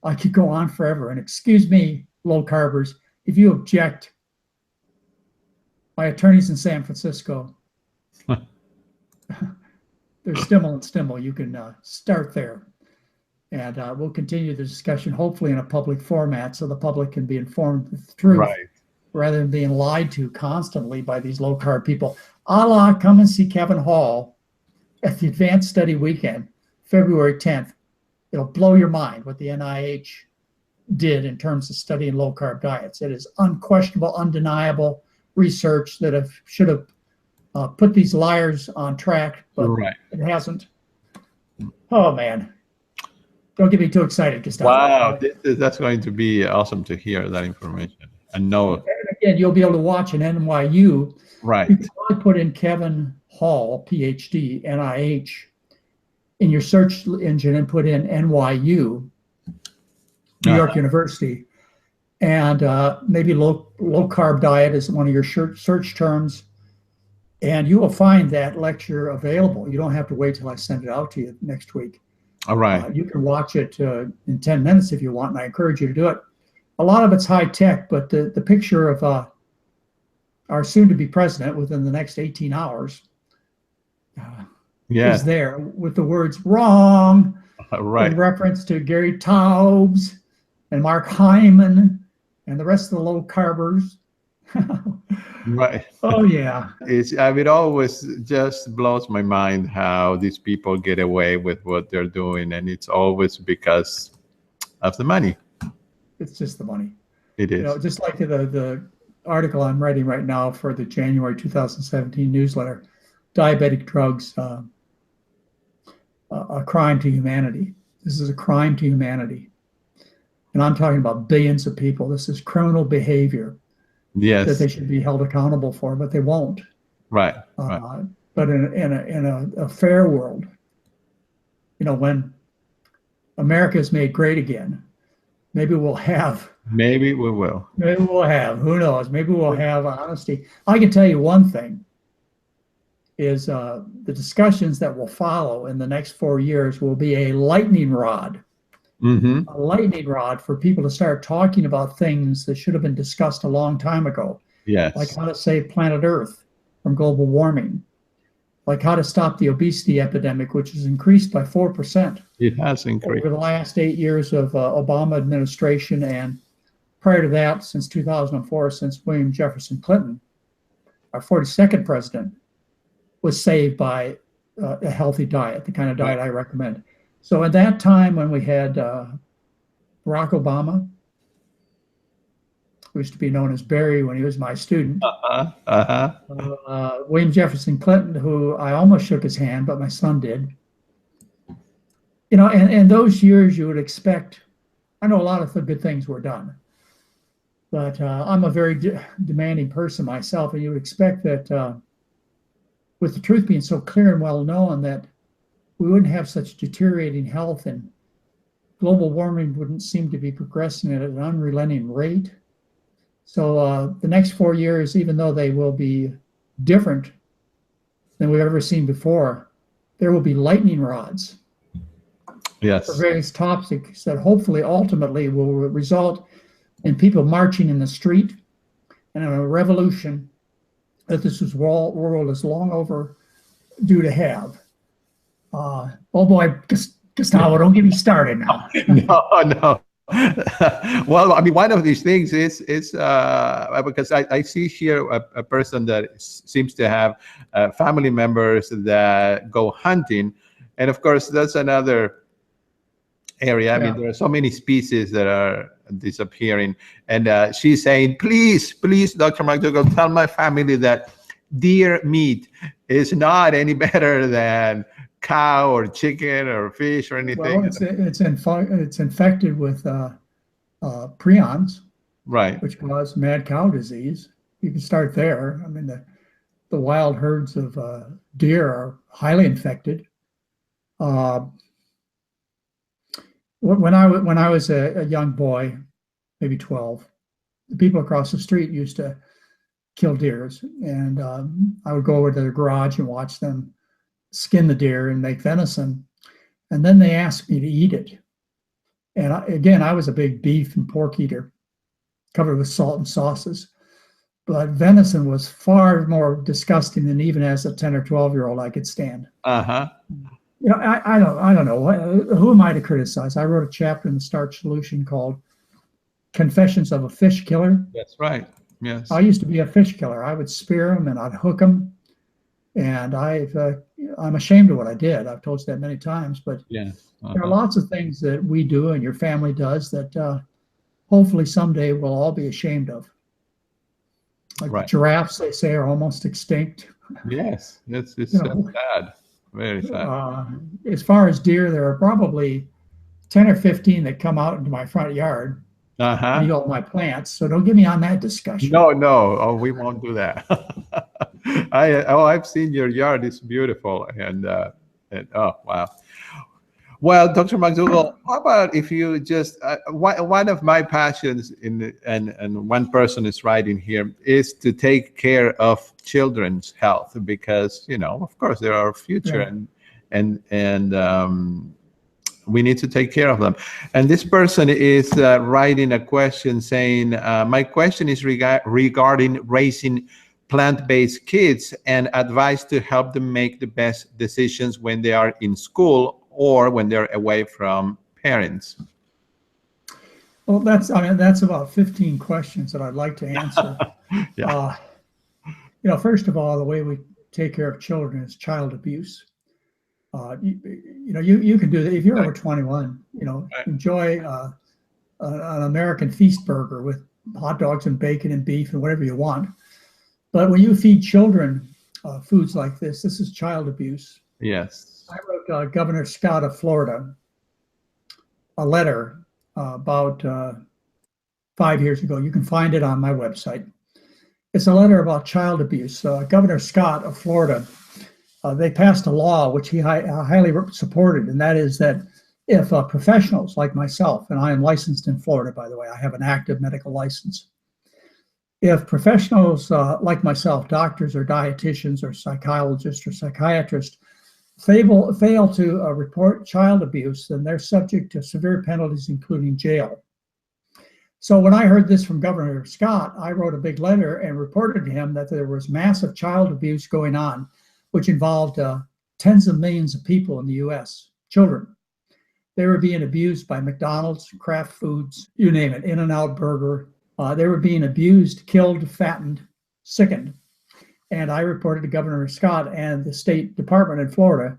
I could go on forever. And excuse me, low carbers, if you object, my attorneys in San Francisco, there's Stimmel and Stimmel. You can start there. And we'll continue the discussion, hopefully in a public format, so the public can be informed of the truth, rather than being lied to constantly by these low-carb people. Come and see Kevin Hall at the Advanced Study Weekend, February 10th. It'll blow your mind what the NIH did in terms of studying low carb diets. It is unquestionable, undeniable research that should have put these liars on track, but Right. it hasn't. Oh man, don't get me too excited, Gustavo. Wow, that's going to be awesome to hear that information and know. And again, you'll be able to watch an NYU. Right. You can probably put in Kevin Hall, PhD, NIH, in your search engine and put in NYU, New York University, and maybe low carb diet is one of your search terms, and you will find that lecture available. You don't have to wait till I send it out to you next week. All right. You can watch it in 10 minutes if you want, and I encourage you to do it. A lot of it's high tech, but the picture of our soon-to-be president within the next 18 hours is there with the words "wrong" right. in reference to Gary Taubes and Mark Hyman and the rest of the low carbers. Right. Oh yeah. It always just blows my mind how these people get away with what they're doing, and it's always because of the money. It's just the money. It is. You know, just like the article I'm writing right now for the January 2017 newsletter, Diabetic Drugs, a crime to humanity. This is a crime to humanity. And I'm talking about billions of people. This is criminal behavior. Yes. That they should be held accountable for, but they won't. Right. But in a fair world, you know, when America is made great again, maybe we'll have. Maybe we will. Maybe we'll have. Who knows? Maybe we'll have honesty. I can tell you one thing. Is the discussions that will follow in the next 4 years will be a lightning rod. Mm-hmm. A lightning rod for people to start talking about things that should have been discussed a long time ago. Yes. Like how to save planet Earth from global warming. Like how to stop the obesity epidemic, which has increased by 4%. It has increased. Over the last 8 years of Obama administration, and prior to that, since 2004, since William Jefferson Clinton, our 42nd president, was saved by a healthy diet, the kind of diet I recommend. So at that time when we had Barack Obama, who used to be known as Barry when he was my student, William Jefferson Clinton, who I almost shook his hand, but my son did. You know, and those years you would expect, I know a lot of the good things were done, but I'm a very demanding person myself, and you would expect that with the truth being so clear and well known that we wouldn't have such deteriorating health, and global warming wouldn't seem to be progressing at an unrelenting rate. So the next 4 years, even though they will be different than we've ever seen before, there will be lightning rods. Yes. For various topics that hopefully ultimately will result in people marching in the street and in a revolution that this world is long overdue to have. Oh boy, Gustavo, don't get me started now. No. Well, I mean, one of these things is because I see here a person that seems to have family members that go hunting, and of course that's another area. I mean, there are so many species that are disappearing, and she's saying, please, Dr. McDougall, tell my family that deer meat is not any better than cow or chicken or fish or anything. Well, it's infected with prions, right, which cause mad cow disease. You can start there. I mean, the wild herds of deer are highly infected. When I was a young boy, maybe 12, the people across the street used to kill deers, and I would go over to their garage and watch them skin the deer and make venison, and then they asked me to eat it. And I was a big beef and pork eater, covered with salt and sauces, but venison was far more disgusting than even as a 10 or 12-year-old I could stand. You know, I don't know. Who am I to criticize? I wrote a chapter in the Starch Solution called Confessions of a Fish Killer. That's right. Yes. I used to be a fish killer. I would spear them and I'd hook them. And I'm ashamed of what I did. I've told you that many times, but there are lots of things that we do and your family does that hopefully someday we'll all be ashamed of. Like Right. giraffes, they say, are almost extinct. Yes, it's You know, sad, very sad. as far as deer, there are probably 10 or 15 that come out into my front yard and eat Uh-huh. all my plants. So don't get me on that discussion. No, no, oh, we won't do that. I've seen your yard. It's beautiful, and oh wow. Well, Dr. McDougall, how about if you just one of my passions and one person is writing here is to take care of children's health because of course they're our future Yeah. and we need to take care of them. And this person is writing a question saying, my question is regarding raising plant-based kids and advice to help them make the best decisions when they are in school or when they're away from parents. Well, that's about 15 questions that I'd like to answer. Yeah. First of all, the way we take care of children is child abuse. You can do that if you're over 21. Enjoy an American feast burger with hot dogs and bacon and beef and whatever you want. But when you feed children foods like this is child abuse. Yes. I wrote Governor Scott of Florida a letter about 5 years ago. You can find it on my website. It's a letter about child abuse. Governor Scott of Florida, they passed a law which he highly supported, and that is that if professionals like myself, and I am licensed in Florida, by the way, I have an active medical license. If professionals like myself, doctors or dietitians or psychologists or psychiatrists, fail to report child abuse, then they're subject to severe penalties, including jail. So when I heard this from Governor Scott, I wrote a big letter and reported to him that there was massive child abuse going on, which involved tens of millions of people in the U.S., children. They were being abused by McDonald's, Kraft Foods, you name it, In-N-Out Burger. They were being abused, killed, fattened, sickened. And I reported to Governor Scott and the State Department in Florida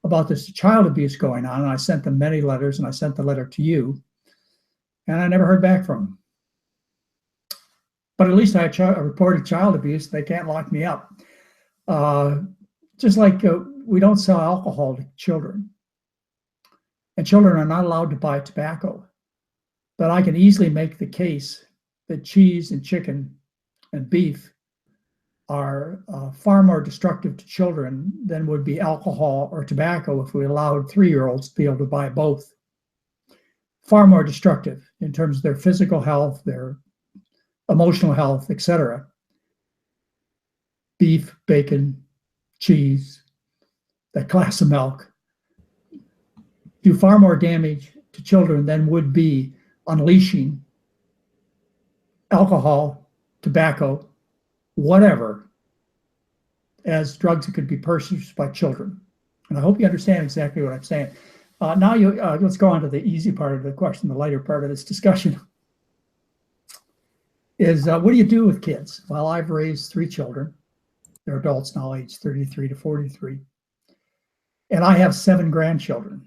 about this child abuse going on. And I sent them many letters, and I sent the letter to you. And I never heard back from them. But at least I reported child abuse. They can't lock me up. Just like we don't sell alcohol to children. And children are not allowed to buy tobacco. But I can easily make the case that cheese and chicken and beef are far more destructive to children than would be alcohol or tobacco if we allowed 3-year-olds to be able to buy both. Far more destructive in terms of their physical health, their emotional health, etc. Beef, bacon, cheese, that class of milk do far more damage to children than would be unleashing alcohol, tobacco, whatever, as drugs that could be purchased by children. And I hope you understand exactly what I'm saying. Now let's go on to the easy part of the question, the lighter part of this discussion. Is what do you do with kids? Well, I've raised 3 children. They're adults now, aged 33 to 43. And I have 7 grandchildren.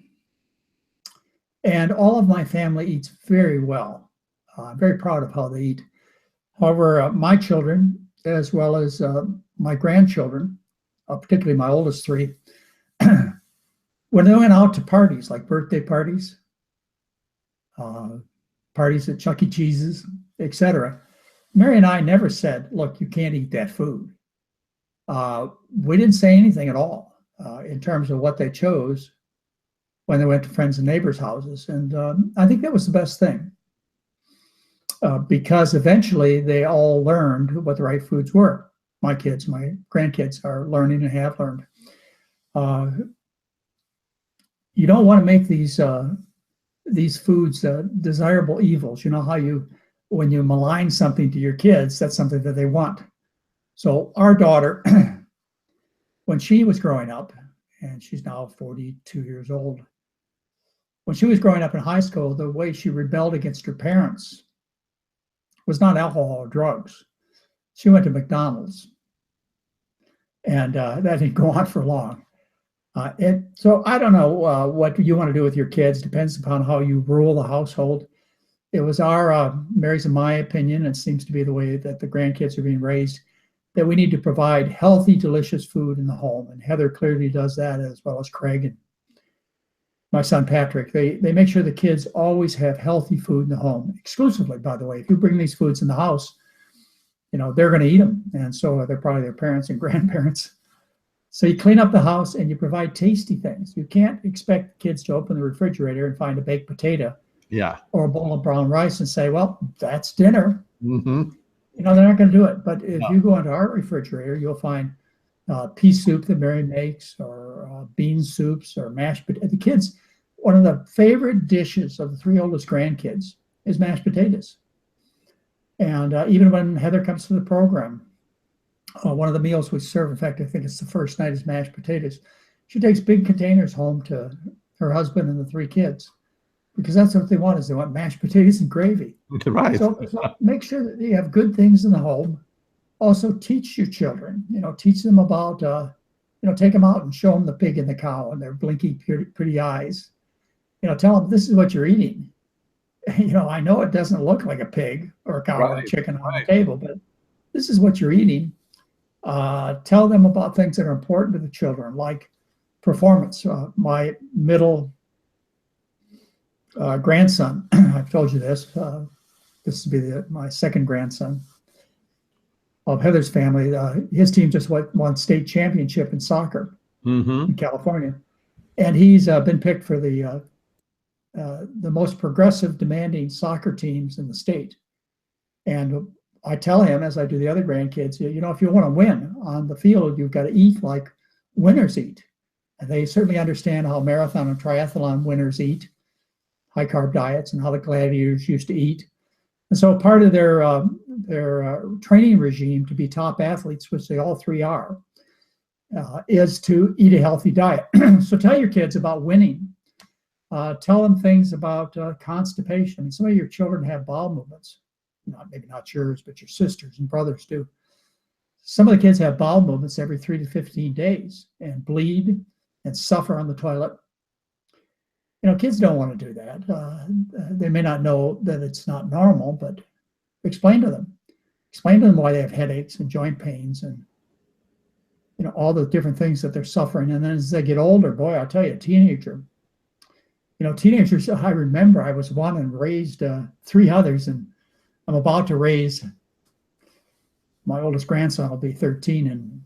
And all of my family eats very well. I'm very proud of how they eat. However, my children, as well as my grandchildren, particularly my oldest 3, when they went out to parties, like birthday parties, parties at Chuck E. Cheese's, etc., Mary and I never said, look, you can't eat that food. We didn't say anything at all in terms of what they chose when they went to friends and neighbors' houses. And I think that was the best thing because eventually they all learned what the right foods were. My kids, my grandkids are learning and have learned. You don't want to make these foods desirable evils. You know how when you malign something to your kids, that's something that they want. So our daughter, when she was growing up, and she's now 42 years old, when she was growing up in high school, the way she rebelled against her parents was not alcohol or drugs. She went to McDonald's, and that didn't go on for long. So I don't know what you want to do with your kids. Depends upon how you rule the household. it was our, Mary's and my opinion, it seems to be the way that the grandkids are being raised, that we need to provide healthy, delicious food in the home. And Heather clearly does that, as well as Craig and my son Patrick. They make sure the kids always have healthy food in the home, exclusively, by the way. If you bring these foods in the house, they're going to eat them. And so are probably their parents and grandparents. So you clean up the house and you provide tasty things. You can't expect kids to open the refrigerator and find a baked potato or a bowl of brown rice and say, well, that's dinner. Mm-hmm. They're not going to do it. But if you go into our refrigerator, you'll find pea soup that Mary makes, or bean soups, or mashed potatoes. The kids, one of the favorite dishes of the 3 oldest grandkids is mashed potatoes. And even when Heather comes to the program, one of the meals we serve, in fact, I think it's the first night, is mashed potatoes. She takes big containers home to her husband and the 3 kids, because that's what they want, is they want mashed potatoes and gravy. Right. So make sure that you have good things in the home. Also teach your children, teach them about, take them out and show them the pig and the cow and their blinky, pretty eyes. Tell them this is what you're eating. I know it doesn't look like a pig or a cow or a chicken on the table, but this is what you're eating. Tell them about things that are important to the children, like performance. My middle grandson, I've told you this, this will be my second grandson of Heather's family. His team just won state championship in soccer in California. And he's been picked for the most progressive, demanding soccer teams in the state. And I tell him, as I do the other grandkids, if you want to win on the field, you've got to eat like winners eat. And they certainly understand how marathon and triathlon winners eat, high carb diets, and how the gladiators used to eat. And so part of their training regime to be top athletes, which they all 3 are, is to eat a healthy diet. So tell your kids about winning. Tell them things about constipation. I mean, some of your children have bowel movements. Maybe not yours, but your sisters and brothers do. Some of the kids have bowel movements every 3 to 15 days and bleed and suffer on the toilet. Kids don't want to do that. They may not know that it's not normal, but explain to them. Explain to them why they have headaches and joint pains and all the different things that they're suffering. And then as they get older, boy, I'll tell you, teenagers, I remember I was one and raised 3 others, and I'm about to raise, my oldest grandson will be 13 in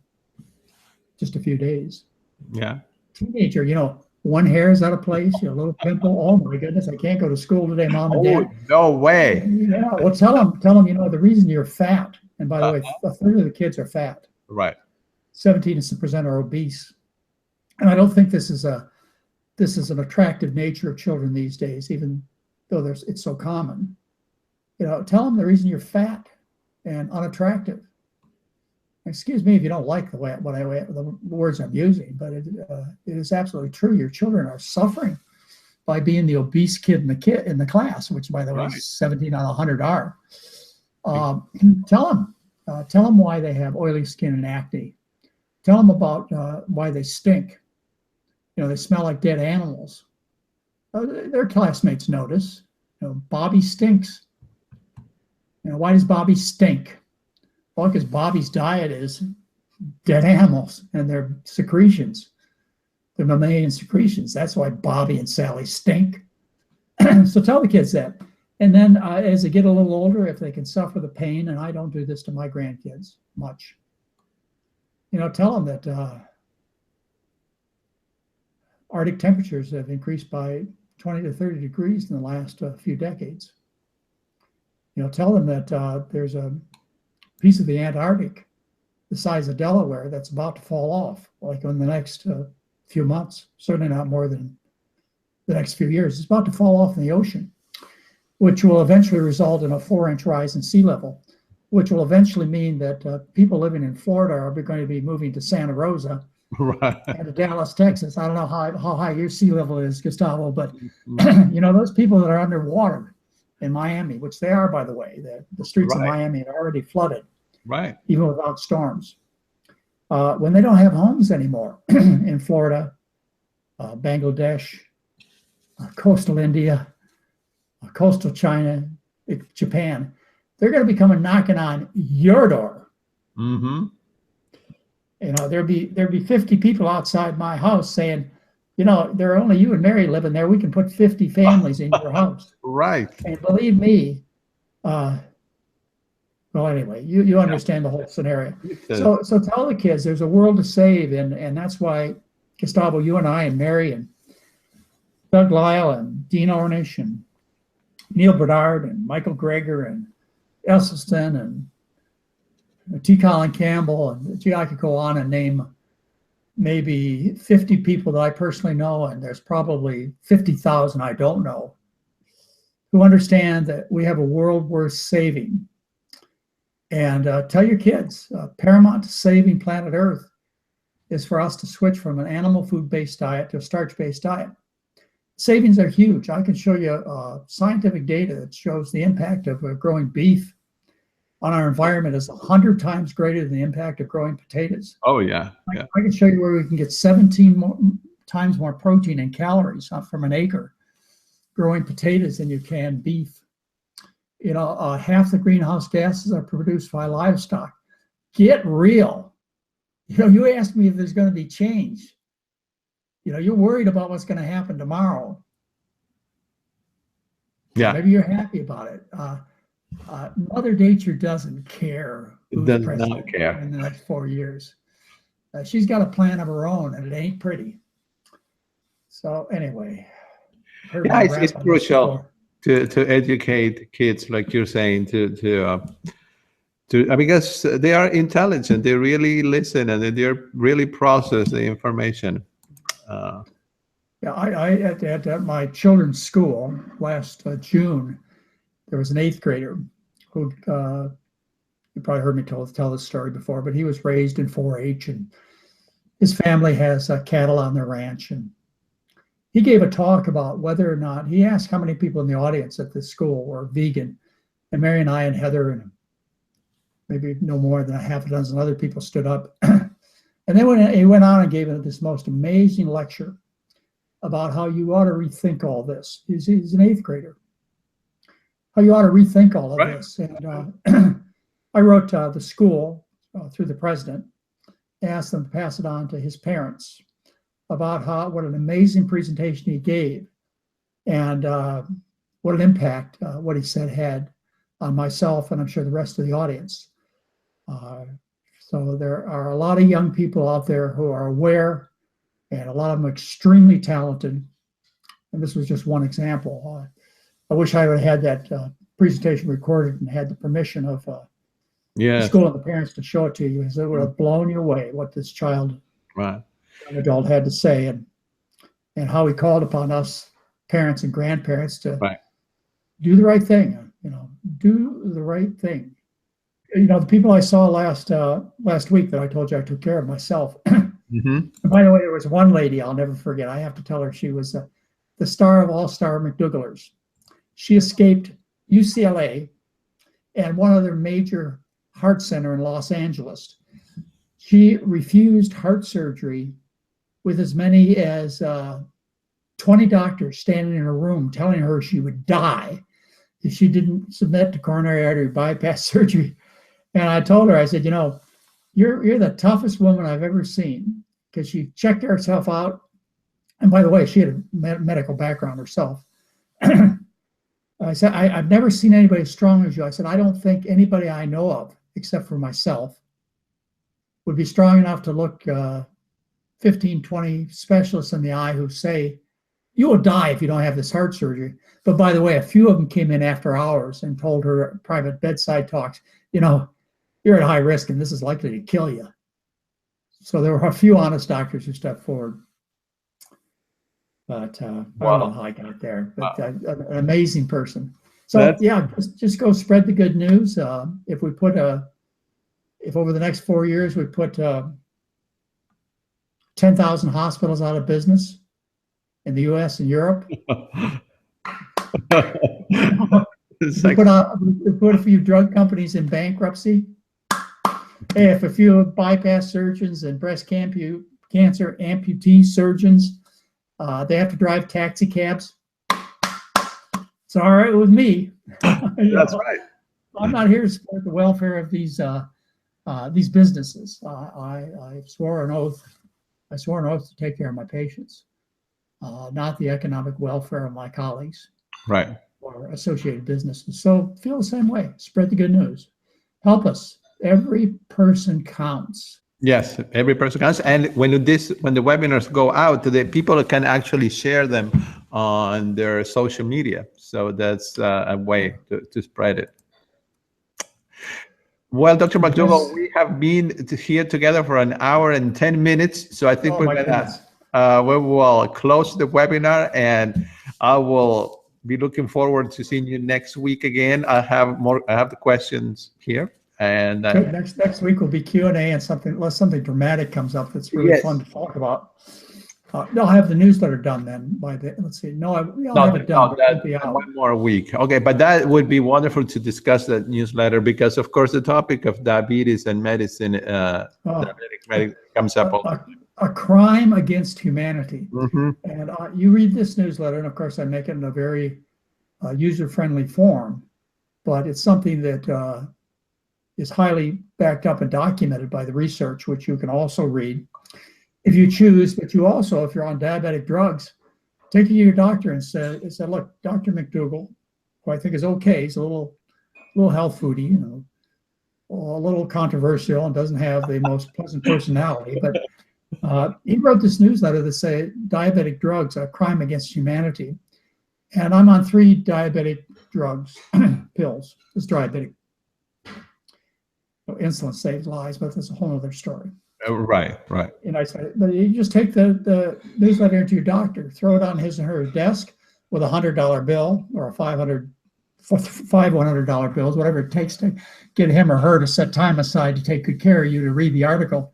just a few days. Yeah. Teenager, one hair is out of place, a little pimple. Oh my goodness, I can't go to school today, Mom and Dad. No way. Yeah, well, tell them, the reason you're fat, and by the way, a third of the kids are fat. Right. 17% are obese. And I don't think this is an attractive nature of children these days, even though it's so common. Tell them the reason you're fat and unattractive. Excuse me if you don't like the words I'm using, but it is absolutely true. Your children are suffering by being the obese kid in the class, which, by the way, 17 out of 100 are. Tell them why they have oily skin and acne. Tell them about why they stink. They smell like dead animals. Their classmates notice. Bobby stinks. Why does Bobby stink? Well, because Bobby's diet is dead animals and their secretions, their mammalian secretions. That's why Bobby and Sally stink. So tell the kids that. And then as they get a little older, if they can suffer the pain, and I don't do this to my grandkids much, tell them that Arctic temperatures have increased by 20 to 30 degrees in the last few decades. Tell them that there's a piece of the Antarctic the size of Delaware that's about to fall off, like in the next few months, certainly not more than the next few years. It's about to fall off in the ocean, which will eventually result in a 4-inch rise in sea level, which will eventually mean that people living in Florida are going to be moving to Santa Rosa and to Dallas, Texas. I don't know how high your sea level is, Gustavo, but those people that are underwater in Miami, which they are, by the way, the streets of Miami are already flooded. Right. Even without storms. When they don't have homes anymore in Florida, Bangladesh, coastal India, coastal China, Japan, they're going to be coming knocking on your door. Mm-hmm. You know, there'd be 50 people outside my house saying, you know, there are only you and Mary living there. We can put 50 families in your house. Right. And believe me, well, anyway, you understand the whole scenario. So tell the kids there's a world to save, and that's why, Gustavo, you and I and Mary and Doug Lyle and Dean Ornish and Neil Bedard and Michael Greger and Esselstyn and T. Colin Campbell, and gee, I could go on and name maybe 50 people that I personally know, and there's probably 50,000 I don't know, who understand that we have a world worth saving. And tell your kids, paramount to saving planet Earth is for us to switch from an animal food-based diet to a starch-based diet. Savings are huge. I can show you scientific data that shows the impact of growing beef on our environment is 100 times greater than the impact of growing potatoes. Oh, yeah. I can show you where we can get 17 times more protein and calories from an acre growing potatoes than you can beef. You know, half the greenhouse gases are produced by livestock. Get real. You know, you asked me if there's going to be change. You know, you're worried about what's going to happen tomorrow. Yeah. Maybe you're happy about it. Mother Nature doesn't care who's president in the next 4 years. She's got a plan of her own, and it ain't pretty. So anyway, yeah, it's crucial to educate kids, like you're saying, because they are intelligent. They really listen and they really process the information. Yeah, I at my children's school last June, there was an 8th grader who you probably heard me tell this story before, but he was raised in 4-H, and his family has cattle on their ranch, and he gave a talk about whether or not, he asked how many people in the audience at this school were vegan, and Mary and I and Heather and maybe no more than a half a dozen other people stood up. And then he went on and gave this most amazing lecture about how you ought to rethink all this. He's an 8th grader. How you ought to rethink all of this. And I wrote the school through the president, asked them to pass it on to his parents about what an amazing presentation he gave, and what an impact what he said had on myself, and I'm sure the rest of the audience. So there are a lot of young people out there who are aware, and a lot of them extremely talented. And this was just one example. I wish I would have had that presentation recorded and had the permission of the school and the parents to show it to you, because it would have blown you away what this child, young adult, had to say, and how he called upon us parents and grandparents to do the right thing. You know, do the right thing. You know, the people I saw last week that I told you I took care of myself. And by the way, there was one lady I'll never forget. I have to tell her she was the star of all-star McDougallers. She escaped UCLA and one other major heart center in Los Angeles. She refused heart surgery with as many as 20 doctors standing in a room telling her she would die if she didn't submit to coronary artery bypass surgery. And I told her, I said, you know, you're the toughest woman I've ever seen, because she checked herself out. And by the way, she had a medical background herself. I said, I've never seen anybody as strong as you. I said, I don't think anybody I know of, except for myself, would be strong enough to look 15, 20 specialists in the eye who say, you will die if you don't have this heart surgery. But by the way, a few of them came in after hours and told her private bedside talks, you know, you're at high risk and this is likely to kill you. So there were a few honest doctors who stepped forward. But I don't know how I got there, but an amazing person. So yeah, just go spread the good news. If over the next 4 years we put 10,000 hospitals out of business in the U.S. and Europe, we put a few drug companies in bankruptcy. Hey, if a few bypass surgeons and breast cancer amputee surgeons, they have to drive taxi cabs. it's all right with me. That's right. I'm not here to support the welfare of these businesses. I swore an oath. I swore an oath to take care of my patients, not the economic welfare of my colleagues. Right. Or associated businesses. So feel the same way. Spread the good news. Help us. Every person counts. Yes, every person counts. And when the webinars go out, the people can actually share them on their social media. So that's a way to spread it. Well, Dr. McDougall, we have been here together for an hour and 10 minutes. So I think we will close the webinar, and I will be looking forward to seeing you next week again. I have the questions here. And next week will be Q&A, and unless something dramatic comes up that's really fun to talk about. I'll have the newsletter done then by the, let's see. No, I'll have it done. One more week. Okay, but that would be wonderful to discuss that newsletter, because of course the topic of diabetes and medicine, diabetic comes up all the time. A crime against humanity. Mm-hmm. And you read this newsletter, and of course I make it in a very user-friendly form, but it's something that is highly backed up and documented by the research, which you can also read if you choose. But you also, if you're on diabetic drugs, take it to your doctor and say, look, Dr. McDougall, who I think is okay, he's a little health foodie, you know, a little controversial and doesn't have the most pleasant personality, but he wrote this newsletter that say diabetic drugs are a crime against humanity. And I'm on 3 diabetic drugs, pills. It's diabetic. Insulin saves lives, but that's a whole other story. Right. And I said, but you just take the newsletter into your doctor, throw it on his or her desk with a $100 bill or a $500 $100 bills, whatever it takes to get him or her to set time aside to take good care of you, to read the article,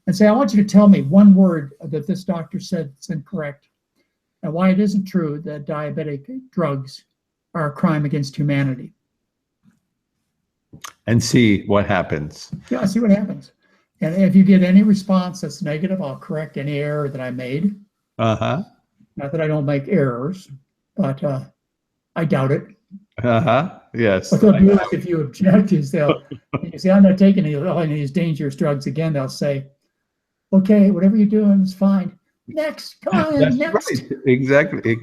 and say, I want you to tell me one word that this doctor said that's incorrect, and why it isn't true that diabetic drugs are a crime against humanity. And see what happens. Yeah, see what happens. And if you get any response that's negative, I'll correct any error that I made. Uh-huh. Not that I don't make errors, but I doubt it. Uh-huh. Yes. What they'll do is, if you object, is you say, I'm not taking any of these dangerous drugs again, they'll say, okay, whatever you're doing is fine. Next, come on, That's next. right. Exactly.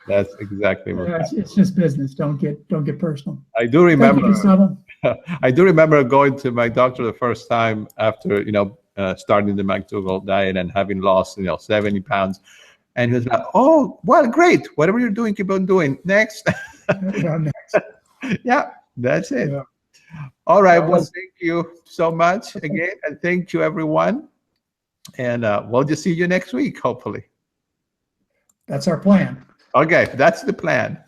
That's exactly right. Yeah, it's just business. Don't get personal. I do remember. Thank you, Gustavo. I do remember going to my doctor the first time after starting the McDougall diet and having lost 70 pounds, and he was like, "Oh, well, great. Whatever you're doing, keep on doing. Next." Yeah, next. Yeah, that's it. Yeah. All right. Well, thank you so much again, and thank you, everyone. And we'll just see you next week, hopefully. That's our plan. Okay, that's the plan.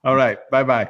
All right. Bye-bye.